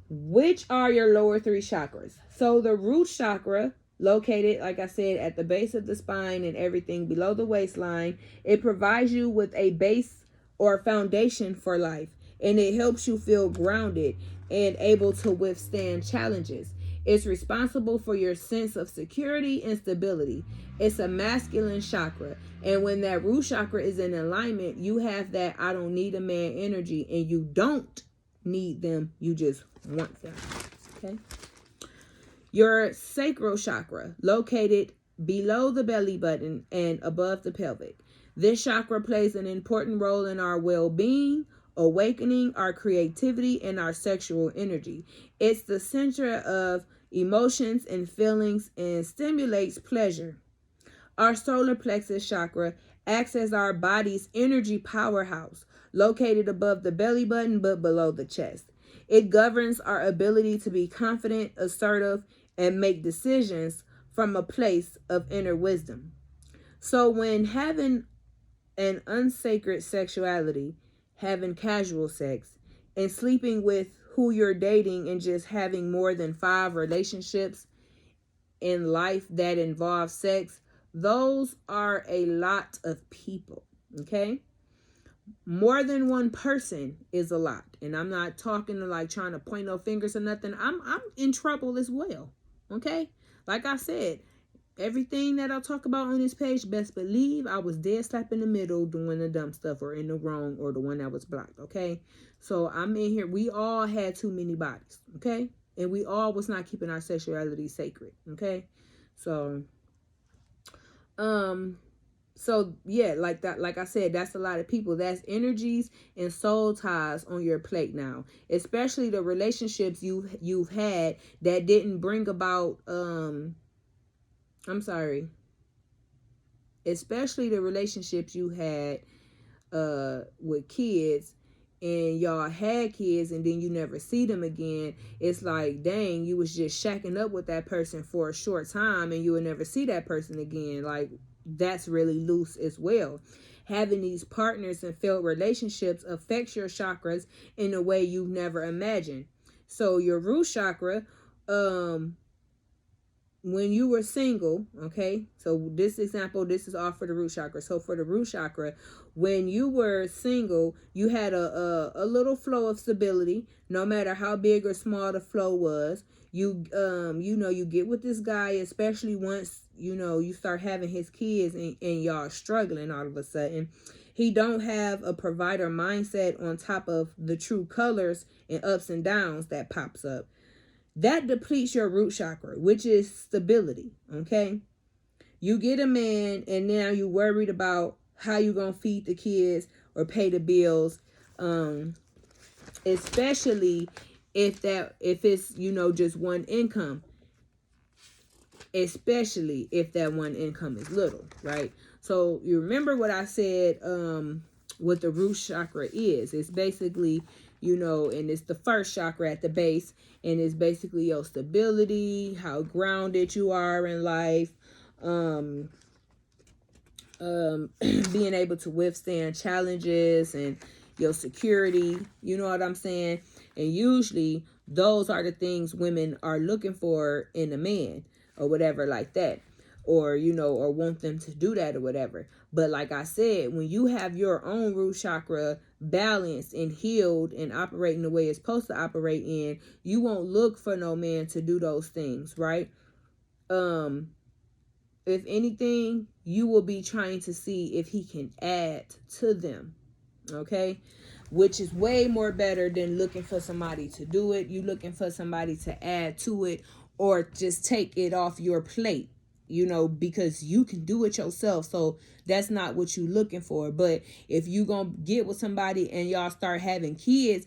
Which are your lower 3 chakras? So the root chakra, located, like I said, at the base of the spine and everything below the waistline, it provides you with a base or foundation for life. and it helps you feel grounded and able to withstand challenges. It's responsible for your sense of security and stability. It's a masculine chakra. And when that root chakra is in alignment, you have that I don't need a man energy, and you don't need them, you just want them. Okay? Your sacral chakra, located below the belly button and above the pelvic. This chakra plays an important role in our well-being, awakening our creativity, and our sexual energy. It's the center of emotions and feelings and stimulates pleasure. Our solar plexus chakra acts as our body's energy powerhouse, located above the belly button but below the chest. It governs our ability to be confident, assertive, and make decisions from a place of inner wisdom. So when having an unsacred sexuality, having casual sex, and sleeping with who you're dating, and just having more than 5 relationships in life that involve sex, those are a lot of people. Okay? More than one person is a lot. And I'm not talking to like trying to point no fingers or nothing. I'm in trouble as well. Okay? Like I said, everything that I'll talk about on this page, best believe I was dead slap in the middle doing the dumb stuff, or in the wrong, or the one that was blocked. Okay? So I'm in here. We all had too many bodies. Okay? And we all was not keeping our sexuality sacred. Okay? So yeah, like that, like I said, that's a lot of people. That's energies and soul ties on your plate now, especially the relationships you've had that didn't bring about especially the relationships you had with kids, and y'all had kids and then you never see them again. It's like, dang, you was just shacking up with that person for a short time and you would never see that person again. Like, that's really loose as well. Having these partners and failed relationships affects your chakras in a way you've never imagined. So your root chakra, when you were single, okay, so this example, this is all for the root chakra. So for the root chakra, when you were single, you had a little flow of stability, no matter how big or small the flow was. You you get with this guy, especially once you start having his kids, and y'all struggling all of a sudden. He don't have a provider mindset on top of the true colors and ups and downs that pops up. That depletes your root chakra, which is stability. Okay, you get a man and now you worried about how you gonna feed the kids or pay the bills, especially if it's just one income, especially if that one income is little, right? So you remember what I said, what the root chakra is. It's basically, and it's the first chakra at the base, and it's basically your stability, how grounded you are in life, being able to withstand challenges, and your security, you know what I'm saying? And usually those are the things women are looking for in a man, or whatever like that, or or want them to do that or whatever. But like I said, when you have your own root chakra balanced and healed and operating the way it's supposed to operate in, you won't look for no man to do those things, right? If anything, you will be trying to see if he can add to them, okay? Which is way more better than looking for somebody to do it. You looking for somebody to add to it, or just take it off your plate, because you can do it yourself. So that's not what you looking for. But if you gonna get with somebody and y'all start having kids,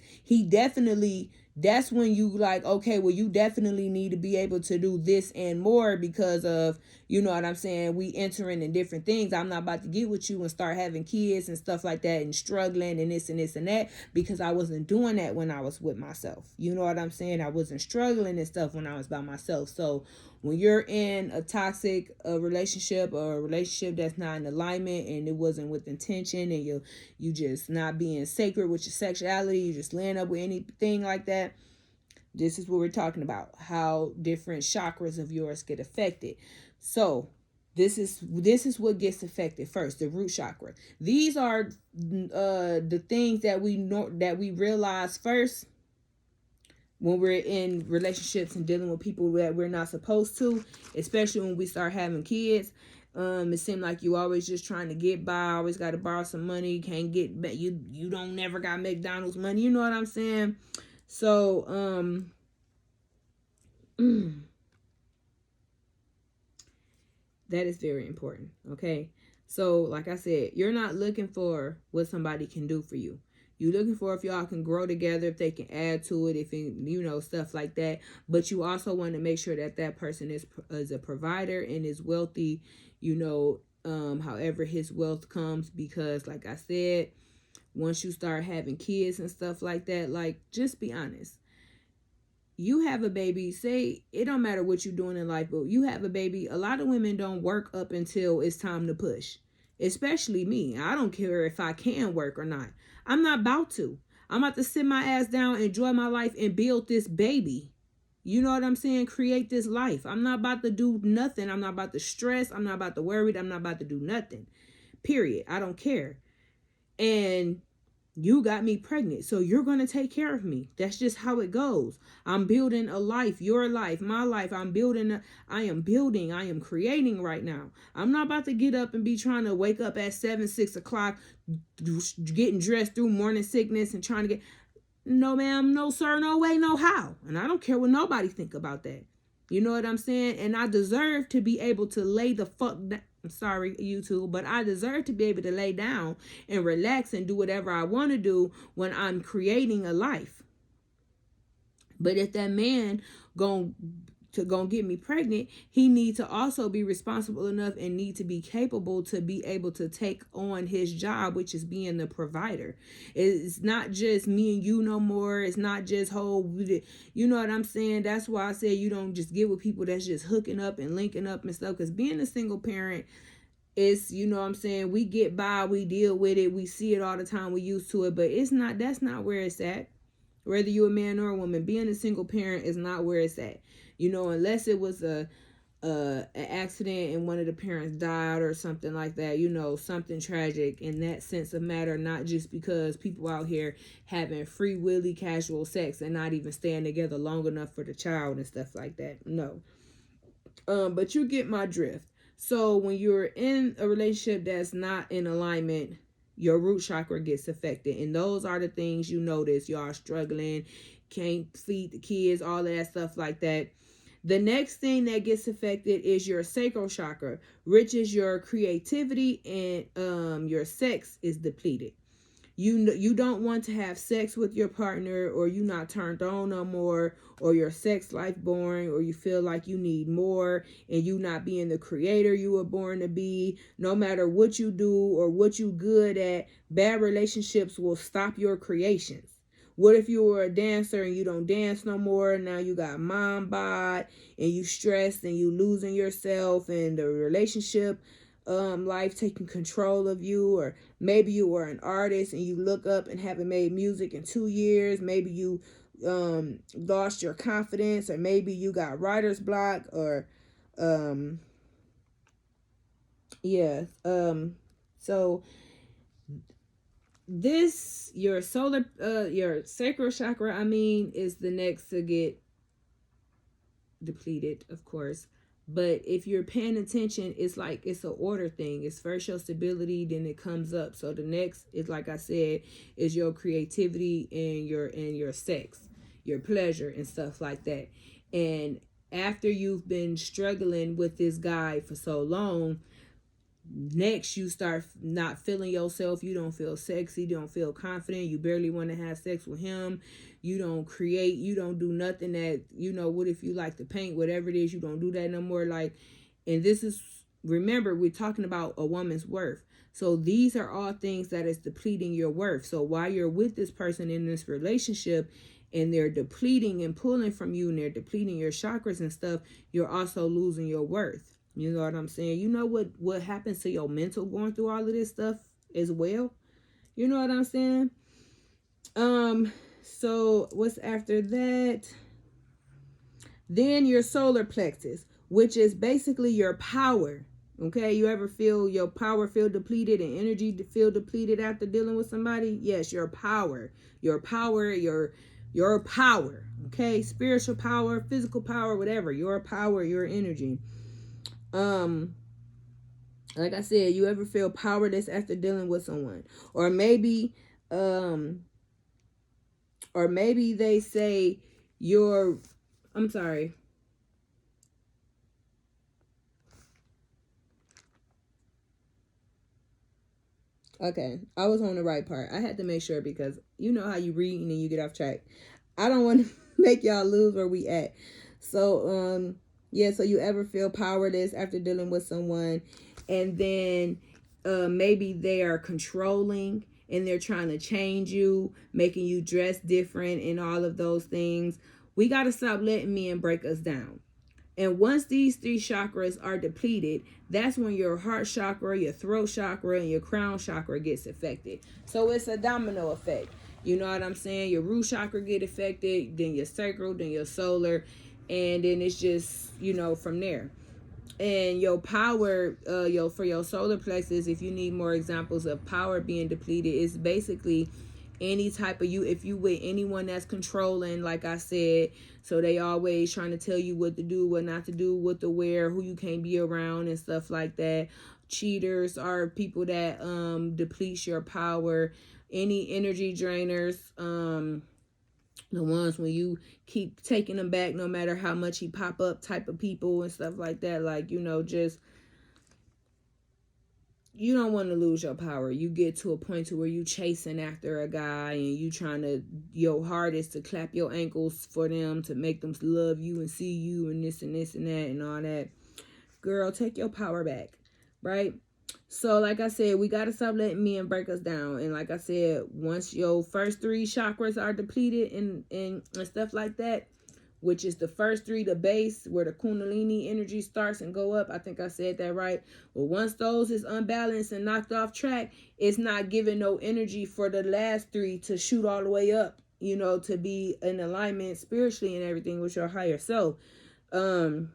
that's when you like, okay, well, you definitely need to be able to do this and more, because of, you know what I'm saying, we entering in different things. I'm not about to get with you and start having kids and stuff like that and struggling and this and this and that, because I wasn't doing that when I was with myself. You know what I'm saying? I wasn't struggling and stuff when I was by myself. So when you're in a toxic relationship, or a relationship that's not in alignment and it wasn't with intention, and you just not being sacred with your sexuality, you just laying up with anything like that, this is what we're talking about, how different chakras of yours get affected. So This is what gets affected first, the root chakra. These are the things that we know, that we realize first when we're in relationships and dealing with people that we're not supposed to, especially when we start having kids. It seems like you always just trying to get by, always got to borrow some money, can't get, you don't never got McDonald's money, you know what I'm saying? So that is very important. Okay, so like I said, you're not looking for what somebody can do for you. You're looking for if y'all can grow together, if they can add to it, if it, stuff like that. But you also want to make sure that that person is a provider and is wealthy, however his wealth comes. Because like I said, once you start having kids and stuff like that, like, just be honest. You have a baby, say it don't matter what you're doing in life, but you have a baby. A lot of women don't work up until it's time to push, especially me. I don't care if I can work or not. I'm not about to. I'm about to sit my ass down, enjoy my life, and build this baby. You know what I'm saying? Create this life. I'm not about to do nothing. I'm not about to stress. I'm not about to worry. I'm not about to do nothing. Period. I don't care. And you got me pregnant, so you're going to take care of me. That's just how it goes. I'm building a life, your life, my life. I am creating right now. I'm not about to get up and be trying to wake up at 6 o'clock, getting dressed through morning sickness and trying to get, no ma'am, no sir, no way, no how. And I don't care what nobody think about that. You know what I'm saying? And I deserve to be able to lay the fuck down. I'm sorry, YouTube, but I deserve to be able to lay down and relax and do whatever I want to do when I'm creating a life. But if that man gonna get me pregnant, he need to also be responsible enough and need to be capable to be able to take on his job, which is being the provider. It's not just me and you no more. It's not just you know what I'm saying? That's why I say you don't just get with people that's just hooking up and linking up and stuff. Because being a single parent is, you know what I'm saying, we get by, we deal with it, we see it all the time, we used to it, but that's not where it's at. Whether you're a man or a woman, being a single parent is not where it's at. Unless it was an accident and one of the parents died or something like that, something tragic in that sense of matter, not just because people out here having free willy casual sex and not even staying together long enough for the child and stuff like that. No. But you get my drift. So when you're in a relationship that's not in alignment, your root chakra gets affected. And those are the things you notice. Y'all are struggling, can't feed the kids, all of that stuff like that. The next thing that gets affected is your sacral chakra, which is your creativity, and your sex is depleted. You don't want to have sex with your partner, or you not turned on no more, or your sex life boring, or you feel like you need more and you not being the creator you were born to be. No matter what you do or what you good at, bad relationships will stop your creations. What if you were a dancer and you don't dance no more? Now you got mom bod and you stressed and you losing yourself, and the relationship life taking control of you. Or maybe you were an artist and you look up and haven't made music in 2 years. Maybe you lost your confidence, or maybe you got writer's block, or so this, your sacral chakra, is the next to get depleted, of course. But if you're paying attention, it's like it's an order thing. It's first your stability, then it comes up. So the next is, like I said, is your creativity and your sex, your pleasure and stuff like that. And after you've been struggling with this guy for so long, next you start not feeling yourself. You don't feel sexy, you don't feel confident, you barely want to have sex with him, you don't create, you don't do nothing that, what if you like to paint, whatever it is, you don't do that no more. Like, and this is, remember, we're talking about a woman's worth. So these are all things that is depleting your worth. So while you're with this person in this relationship and they're depleting and pulling from you and they're depleting your chakras and stuff, you're also losing your worth. You know what I'm saying? You know what happens to your mental going through all of this stuff as well? You know what I'm saying? So what's after that? Then your solar plexus, which is basically your power. Okay, you ever feel your power feel depleted and energy feel depleted after dealing with somebody? Yes, your power, your power, your power. Okay, spiritual power, physical power, whatever. Your power, your energy. Like I said, you ever feel powerless after dealing with someone, or maybe, or maybe they say you're. I'm sorry. Okay, I was on the right part. I had to make sure because you know how you read and then you get off track. I don't want to make y'all lose where we at. So, yeah, so you ever feel powerless after dealing with someone, and then maybe they are controlling and they're trying to change you, making you dress different and all of those things. We got to stop letting men break us down. And once these three chakras are depleted, that's when your heart chakra, your throat chakra, and your crown chakra gets affected. So it's a domino effect. You know what I'm saying? Your root chakra get affected, then your sacral, then your solar, and then it's just, from there. And your power, for your solar plexus, if you need more examples of power being depleted, it's basically any type of if you with anyone that's controlling, like I said, so they always trying to tell you what to do, what not to do, what to wear, who you can't be around and stuff like that. Cheaters are people that depletes your power. Any energy drainers, the ones when you keep taking them back no matter how much he pop up type of people and stuff like that, like, just you don't want to lose your power. You get to a point to where you chasing after a guy and you trying to, your hardest to clap your ankles for them to make them love you and see you and this and this and that and all that. Girl, take your power back, right? So like I said, we got to stop letting men break us down. And like I said, once your first three chakras are depleted and stuff like that, which is the first three, the base, where the Kundalini energy starts and go up. I think I said that right. Well, once those is unbalanced and knocked off track, it's not giving no energy for the last three to shoot all the way up, to be in alignment spiritually and everything with your higher self. And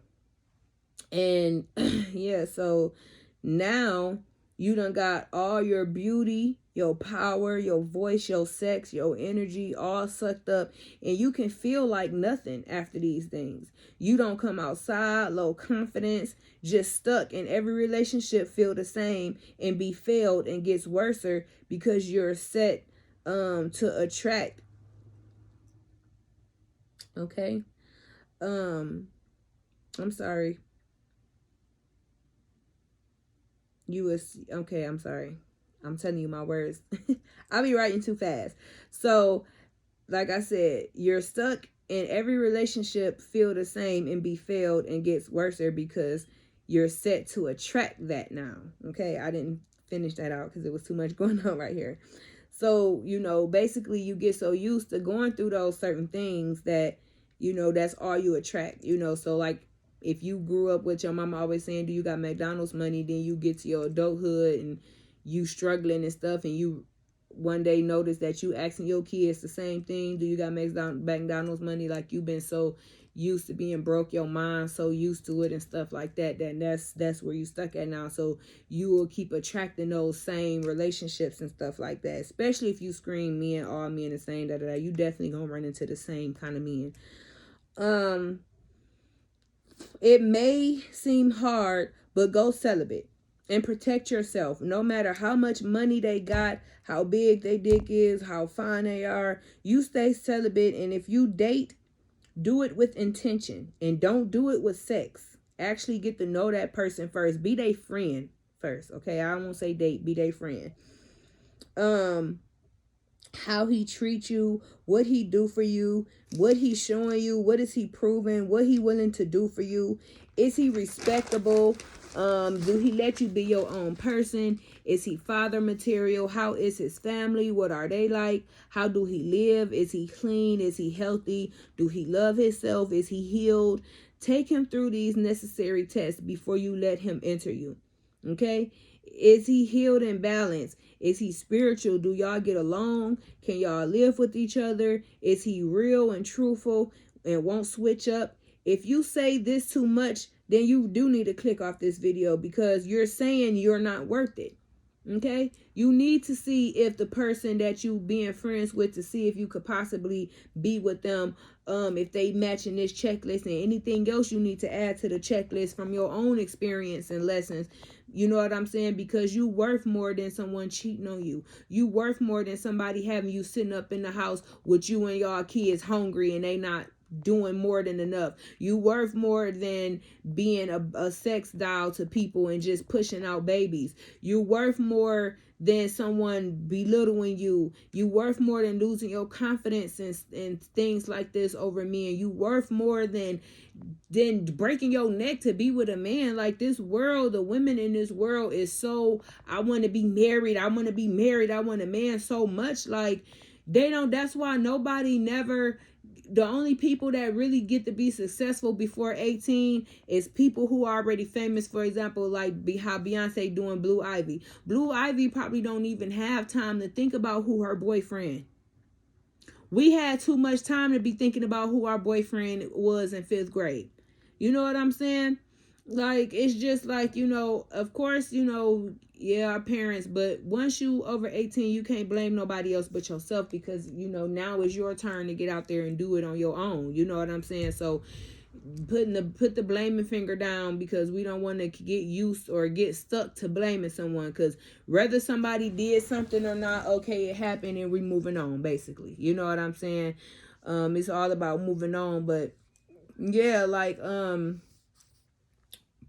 yeah, so now you done got all your beauty, your power, your voice, your sex, your energy all sucked up, and you can feel like nothing after these things. You don't come outside, low confidence, just stuck, and every relationship feel the same and be failed and gets worser because you're set to attract. Okay. I'm sorry. Okay, I'm sorry. I'm telling you my words. I'll be writing too fast. So, like I said, you're stuck in every relationship feel the same and be failed and gets worser because you're set to attract that now. Okay, I didn't finish that out because it was too much going on right here. So, basically you get so used to going through those certain things that, that's all you attract, so like if you grew up with your mama always saying, do you got McDonald's money? Then you get to your adulthood and you struggling and stuff, and you one day notice that you asking your kids the same thing. Do you got McDonald's money? Like you've been so used to being broke, your mind so used to it and stuff like that, then that's where you stuck at now. So you will keep attracting those same relationships and stuff like that. Especially if you scream men, all men the same, you definitely gonna run into the same kind of men. It may seem hard, but go celibate and protect yourself. No matter how much money they got, how big their dick is, how fine they are, you stay celibate. And if you date, do it with intention and don't do it with sex. Actually get to know that person first. Be their friend first. Okay, I won't say date, be their friend. How he treat you, what he do for you, what he's showing you, what is he proving, what he willing to do for you. Is he respectable? Do he let you be your own person? Is he father material? How is his family? What are they like? How do he live? Is he clean? Is he healthy? Do he love himself? Is he healed? Take him through these necessary tests before you let him enter you. Okay? Is he healed and balanced? Is he spiritual? Do y'all get along? Can y'all live with each other? Is he real and truthful and won't switch up? If you say this too much, then you do need to click off this video, because you're saying you're not worth it. Okay, you need to see if the person that you being friends with, to see if you could possibly be with them, if they match in this checklist, and anything else you need to add to the checklist from your own experience and lessons. You know what I'm saying? Because you worth more than someone cheating on you. You worth more than somebody having you sitting up in the house with you and y'all kids hungry and they not doing more than enough. You worth more than being a sex doll to people and just pushing out babies. You worth more than someone belittling you. You worth more than losing your confidence and things like this over men. You worth more than breaking your neck to be with a man. Like, this world, the women in this world is so, I want to be married, I want to be married, I want a man so much. Like, they don't, that's why nobody never, the only people that really get to be successful before 18 is people who are already famous. For example, like how Beyonce doing Blue Ivy. Blue Ivy probably don't even have time to think about who her boyfriend. We had too much time to be thinking about who our boyfriend was in 5th grade. You know what I'm saying? Like, it's just like, you know, of course, you know, yeah, our parents, but once you over 18, you can't blame nobody else but yourself, because, you know, now it's your turn to get out there and do it on your own. You know what I'm saying? So put the blaming finger down, because we don't want to get used or get stuck to blaming someone, because whether somebody did something or not, okay, it happened and we're moving on, basically. You know what I'm saying? It's all about moving on. But yeah, like,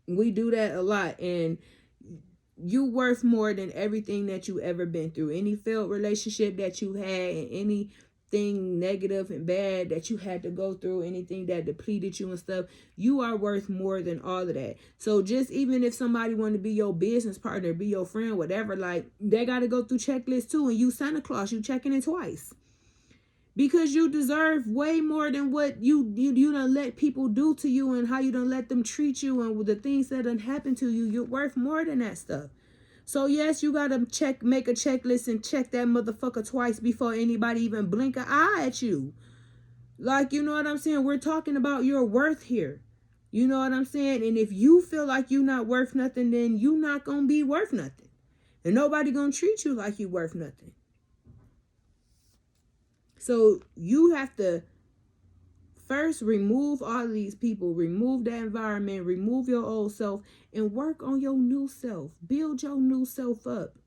we do that a lot, and you worth more than everything that you ever been through. Any failed relationship that you had, and anything negative and bad that you had to go through, anything that depleted you and stuff, you are worth more than all of that. So just even if somebody want to be your business partner, be your friend, whatever, like, they got to go through checklists too. And you Santa Claus, you checking it twice. Because you deserve way more than what you done let people do to you, and how you done let them treat you, and the things that done happened to you. You're worth more than that stuff. So yes, you gotta make a checklist and check that motherfucker twice before anybody even blink an eye at you. Like, you know what I'm saying? We're talking about your worth here. You know what I'm saying? And if you feel like you're not worth nothing, then you not gonna be worth nothing. And nobody gonna treat you like you worth nothing. So you have to first remove all of these people, remove that environment, remove your old self, and work on your new self. Build your new self up.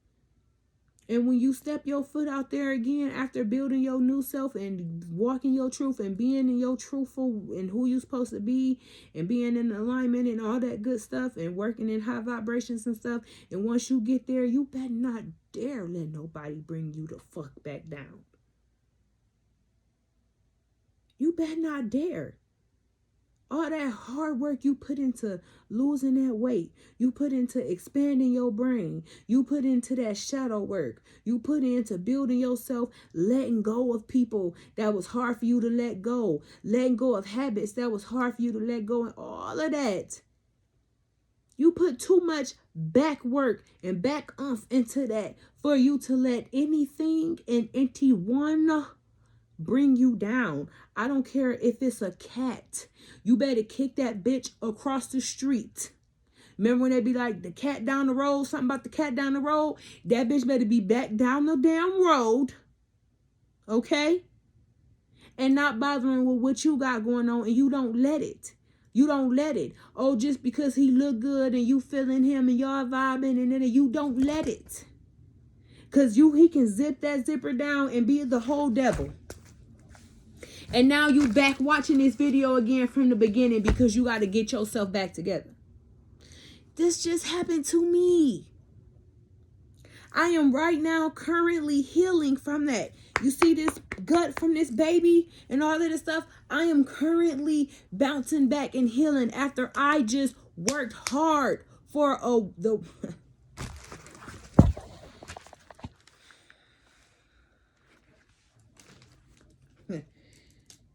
And when you step your foot out there again after building your new self and walking your truth and being in your truthful and who you're supposed to be and being in alignment and all that good stuff and working in high vibrations and stuff, and once you get there, you better not dare let nobody bring you the fuck back down. You better not dare. All that hard work you put into losing that weight, you put into expanding your brain, you put into that shadow work, you put into building yourself, letting go of people that was hard for you to let go, letting go of habits that was hard for you to let go, and all of that. You put too much back work and back into that for you to let anything and anyone bring you down. I don't care if it's a cat. You better kick that bitch across the street. Remember when they be like, the cat down the road, something about the cat down the road? That bitch better be back down the damn road. Okay? And not bothering with what you got going on, and you don't let it. You don't let it. Oh, just because he look good and you feeling him and y'all vibing, and then you don't let it. Because he can zip that zipper down and be the whole devil. And now you back watching this video again from the beginning because you got to get yourself back together. This just happened to me. I am right now currently healing from that. You see this gut from this baby and all of this stuff? I am currently bouncing back and healing after I just worked hard for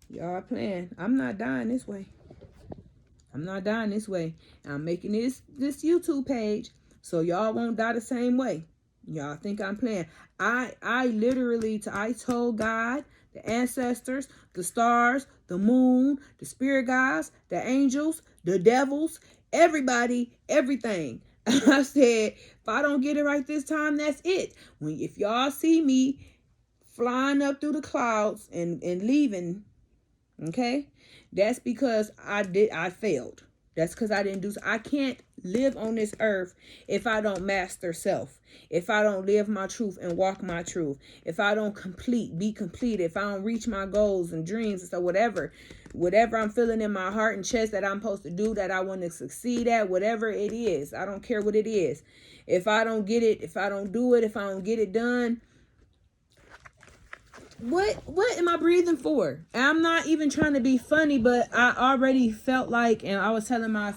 Y'all playing. I'm not dying this way. I'm not dying this way. I'm making this YouTube page so y'all won't die the same way. Y'all think I'm playing. I literally, I told God the ancestors, the stars, the moon, the spirit guides, the angels, the devils, everybody, everything. I said, if I don't get it right this time, that's it. If y'all see me flying up through the clouds and leaving, okay, that's because I failed. That's because I didn't do. I can't live on this earth if I don't master self. If I don't live my truth and walk my truth. If I don't be complete. If I don't reach my goals and dreams and so whatever I'm feeling in my heart and chest that I'm supposed to do, that I want to succeed at, whatever it is. I don't care what it is. If I don't get it, if I don't do it, if I don't get it done, what am I breathing for? I'm not even trying to be funny, but I already felt like, and I was telling my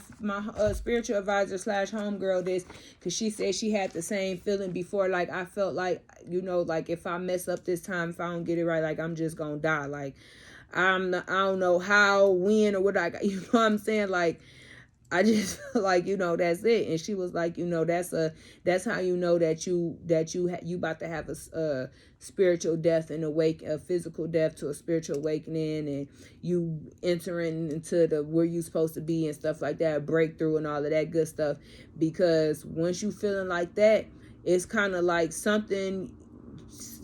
spiritual advisor / homegirl this, because she said she had the same feeling before. Like, I felt like, like if I mess up this time, if I don't get it right, like I'm just gonna die. Like I don't know how, when, or what you know what I'm saying? Like, I just feel like, that's it. And she was like, that's how you know that you about to have a spiritual death and a physical death to a spiritual awakening, and you entering into where you supposed to be and stuff like that, breakthrough and all of that good stuff. Because once you feeling like that, it's kind of like something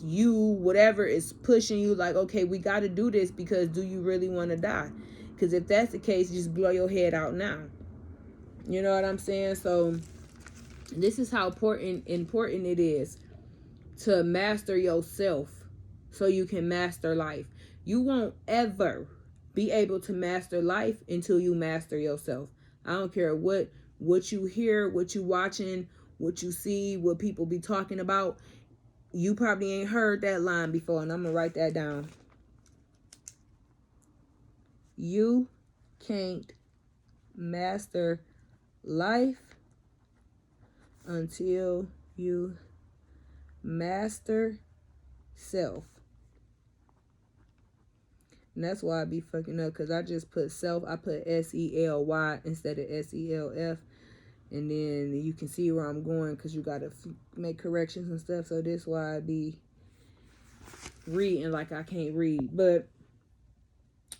whatever is pushing you, like, okay, we got to do this, because do you really want to die? Because if that's the case, just blow your head out now. You know what I'm saying? So this is how important it is to master yourself so you can master life. You won't ever be able to master life until you master yourself. I don't care what you hear, what you watching, what you see, what people be talking about. You probably ain't heard that line before, and I'm going to write that down. You can't master life until you master self. And that's why I be fucking up, because I just put self, I put SELY instead of SELF. And then you can see where I'm going, because you got to make corrections and stuff. So this why I be reading like I can't read. But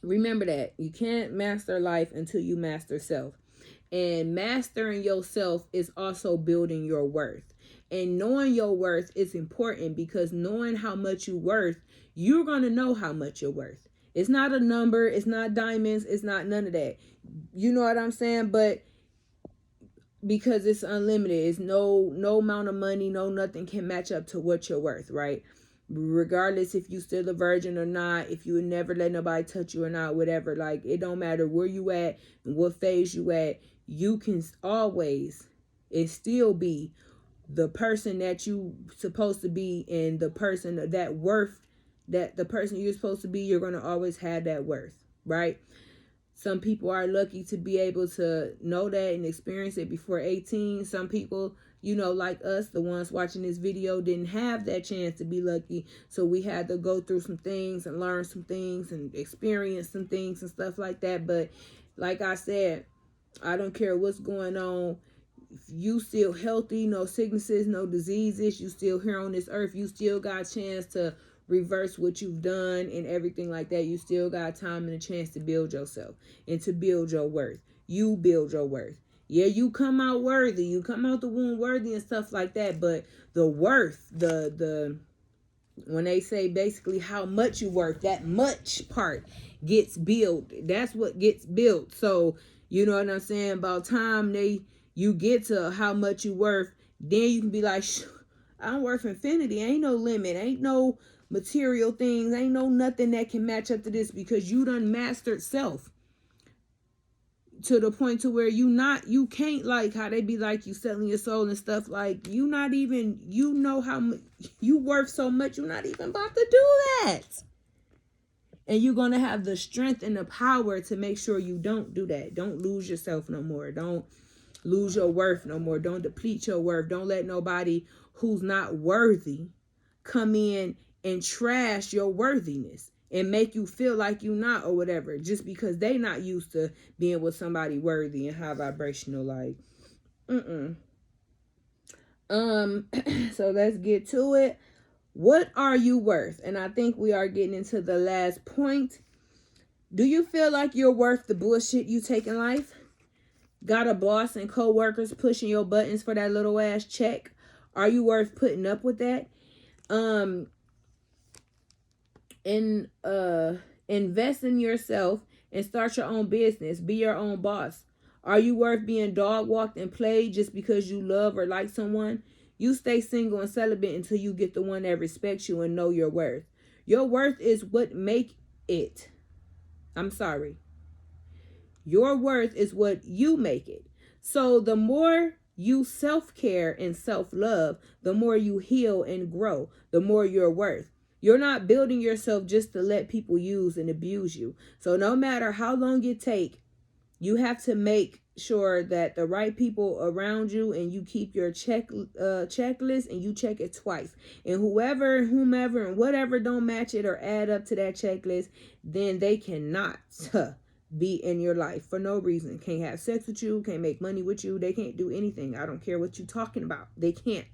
remember that you can't master life until you master self. And mastering yourself is also building your worth. And knowing your worth is important, because knowing how much you're worth, you're going to know how much you're worth. It's not a number. It's not diamonds. It's not none of that. You know what I'm saying? But because it's unlimited, it's no amount of money, no nothing can match up to what you're worth, right? Regardless if you still a virgin or not, if you would never let nobody touch you or not, whatever, like it don't matter where you at and what phase you at, you can always still be the person that you supposed to be, and the person that worth, that the person you're supposed to be, you're going to always have that worth, right? Some people are lucky to be able to know that and experience it before 18. Some people, like us, the ones watching this video, didn't have that chance to be lucky. So we had to go through some things and learn some things and experience some things and stuff like that. But like I said, I don't care what's going on. If you still healthy, no sicknesses, no diseases, you still here on this earth, you still got a chance to reverse what you've done and everything like that. You still got time and a chance to build yourself and to build your worth. You build your worth. Yeah, you come out worthy. You come out the womb worthy and stuff like that. But the worth, the when they say basically how much you worth, that much part gets built. That's what gets built. So you know what I'm saying? About time you get to how much you worth, then you can be like, I'm worth infinity. Ain't no limit. Ain't no material things. Ain't no nothing that can match up to this, because you done mastered self to the point to where you can't, like how they be like you selling your soul and stuff, like you not even, how much you worth, so much you're not even about to do that. And you're going to have the strength and the power to make sure you don't do that. Don't lose yourself no more. Don't lose your worth no more. Don't deplete your worth. Don't let nobody who's not worthy come in and trash your worthiness and make you feel like you're not or whatever, just because they not used to being with somebody worthy and high vibrational. Like, So let's get to it. What are you worth? And I think we are getting into the last point. Do you feel like you're worth the bullshit you take in life? Got a boss and co-workers pushing your buttons for that little ass check? Are you worth putting up with that? Invest in yourself and start your own business. Be your own boss. Are you worth being dog walked and played just because you love or like someone? You stay single and celibate until you get the one that respects you and know your worth. Your worth is what make it. I'm sorry. Your worth is what you make it. So the more you self-care and self-love, the more you heal and grow, the more you're worth. You're not building yourself just to let people use and abuse you. So no matter how long it takes, you have to make sure that the right people around you, and you keep your checklist, and you check it twice. And whomever, and whatever don't match it or add up to that checklist, then they cannot be in your life for no reason. Can't have sex with you, can't make money with you. They can't do anything. I don't care what you talking about. They can't.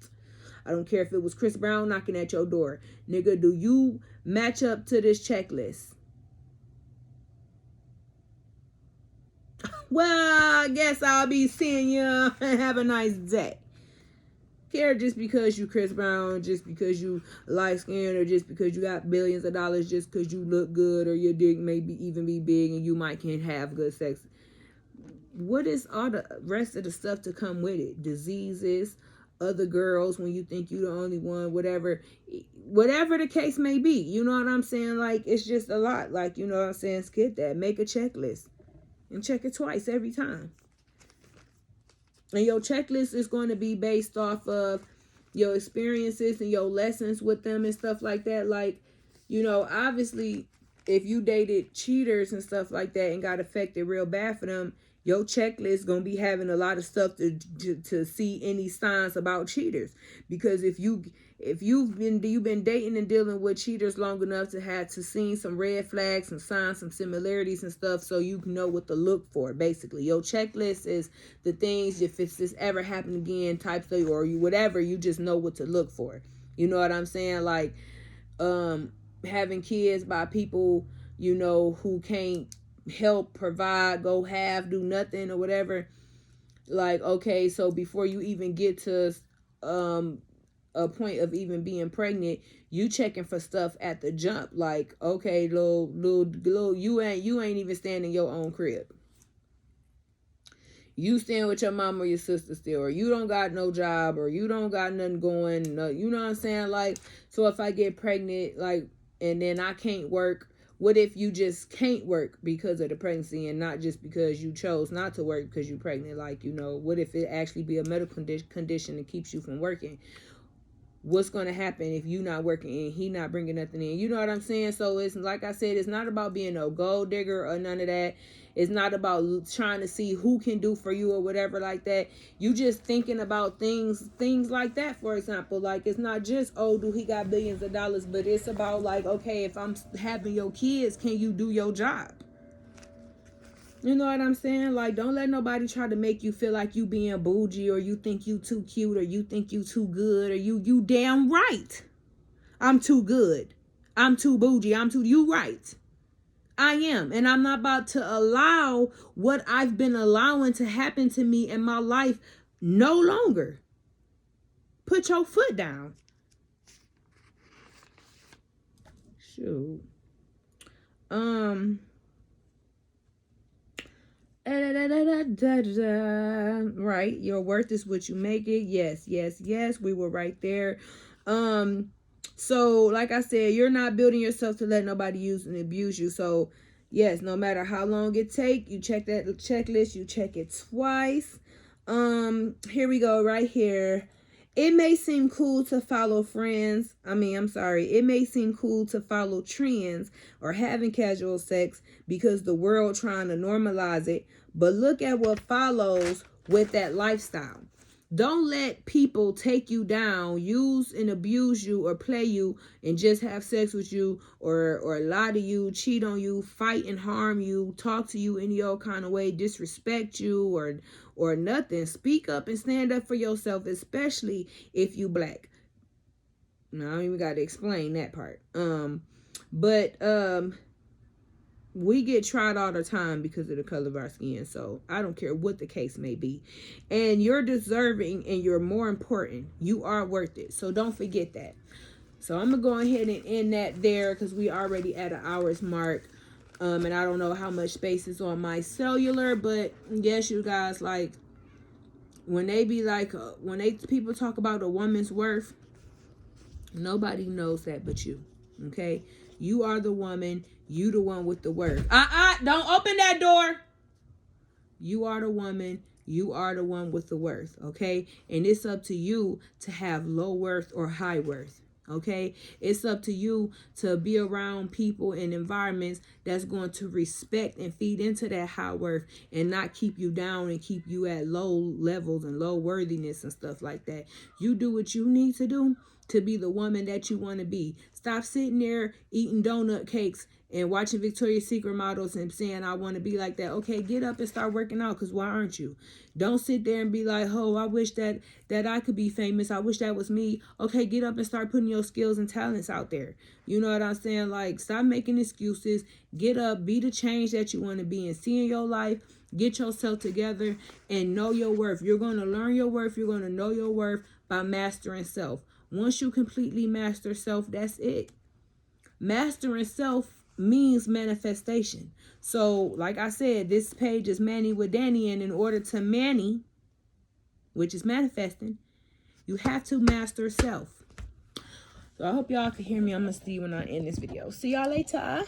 I don't care if it was Chris Brown knocking at your door. Nigga, do you match up to this checklist? Well, I guess I'll be seeing you and have a nice day. Care just because you Chris Brown, just because you light skinned, or just because you got billions of dollars, just because you look good, or your dick may even be big and you might can't have good sex. What is all the rest of the stuff to come with it? Diseases, other girls when you think you're the only one, whatever the case may be. You know what I'm saying? Like, it's just a lot. Like, you know what I'm saying? Skip that. Make a checklist and check it twice every time. And your checklist is going to be based off of your experiences and your lessons with them and stuff like that. Like, you know, obviously, if you dated cheaters and stuff like that and got affected real bad for them, your checklist going to be having a lot of stuff to see any signs about cheaters. Because if you've been dating and dealing with cheaters long enough to have to see some red flags and signs, some similarities and stuff, so you know what to look for. Basically, your checklist is the things, if it's this ever happen again type thing, or you whatever, you just know what to look for. You know what I'm saying? Like, having kids by people, you know, who can't help, provide, go have, do nothing or whatever. Like, okay, so before you even get to a point of even being pregnant, you checking for stuff at the jump. Like, okay, little, you ain't even staying in your own crib. You staying with your mom or your sister still, or you don't got no job, or you don't got nothing going. No, you know what I'm saying? Like, so if I get pregnant, like, and then I can't work, what if you just can't work because of the pregnancy and not just because you chose not to work because you're pregnant? Like, you know, what if it actually be a medical condition that keeps you from working? What's going to happen if you not working and he not bringing nothing in? You know what I'm saying? So it's like I said, it's not about being a gold digger or none of that. It's not about trying to see who can do for you or whatever like that. You just thinking about things like that. For example, like, it's not just, oh, do he got billions of dollars, but it's about like, okay, if I'm having your kids, can you do your job? You know what I'm saying? Like, don't let nobody try to make you feel like you being bougie, or you think you too cute, or you think you too good, or you damn right. I'm too good. I'm too bougie. You right. I am. And I'm not about to allow what I've been allowing to happen to me in my life no longer. Put your foot down. Shoot. Right, your worth is what you make it. Yes, we were right there. So like I said, you're not building yourself to let nobody use and abuse you. So yes, no matter how long it take, you check that checklist, you check it twice. Here we go, right here. It may seem cool to follow friends. It may seem cool to follow trends or having casual sex because the world trying to normalize it. But look at what follows with that lifestyle. Don't let people take you down, use and abuse you, or play you and just have sex with you, or lie to you, cheat on you, fight and harm you, talk to you any old kind of way, disrespect you, or nothing. Speak up and stand up for yourself, especially if you black. I don't even got to explain that part. But we get tried all the time because of the color of our skin. So I don't care what the case may be. And you're deserving and you're more important. You are worth it. So don't forget that. So I'm going to go ahead and end that there because we already at an hour's mark. And I don't know how much space is on my cellular. But yes, you guys, like, when they be like, when people talk about a woman's worth, nobody knows that but you. Okay? You are the woman. You the one with the worth. Don't open that door. You are the woman. You are the one with the worth. Okay? And it's up to you to have low worth or high worth. Okay? It's up to you to be around people and environments that's going to respect and feed into that high worth and not keep you down and keep you at low levels and low worthiness and stuff like that. You do what you need to do to be the woman that you want to be. Stop sitting there eating donut cakes and watching Victoria's Secret models and saying, I want to be like that. Okay, get up and start working out, because why aren't you? Don't sit there and be like, oh, I wish that I could be famous. I wish that was me. Okay, get up and start putting your skills and talents out there. You know what I'm saying? Like, stop making excuses. Get up, be the change that you want to be and see in your life. Get yourself together and know your worth. You're going to learn your worth. You're going to know your worth by mastering self. Once you completely master self, that's it. Mastering self means manifestation. So, like I said, this page is Manny with Danny, and in order to Manny, which is manifesting, you have to master self. So I hope y'all can hear me. I'm going to see you when I end this video. See y'all later.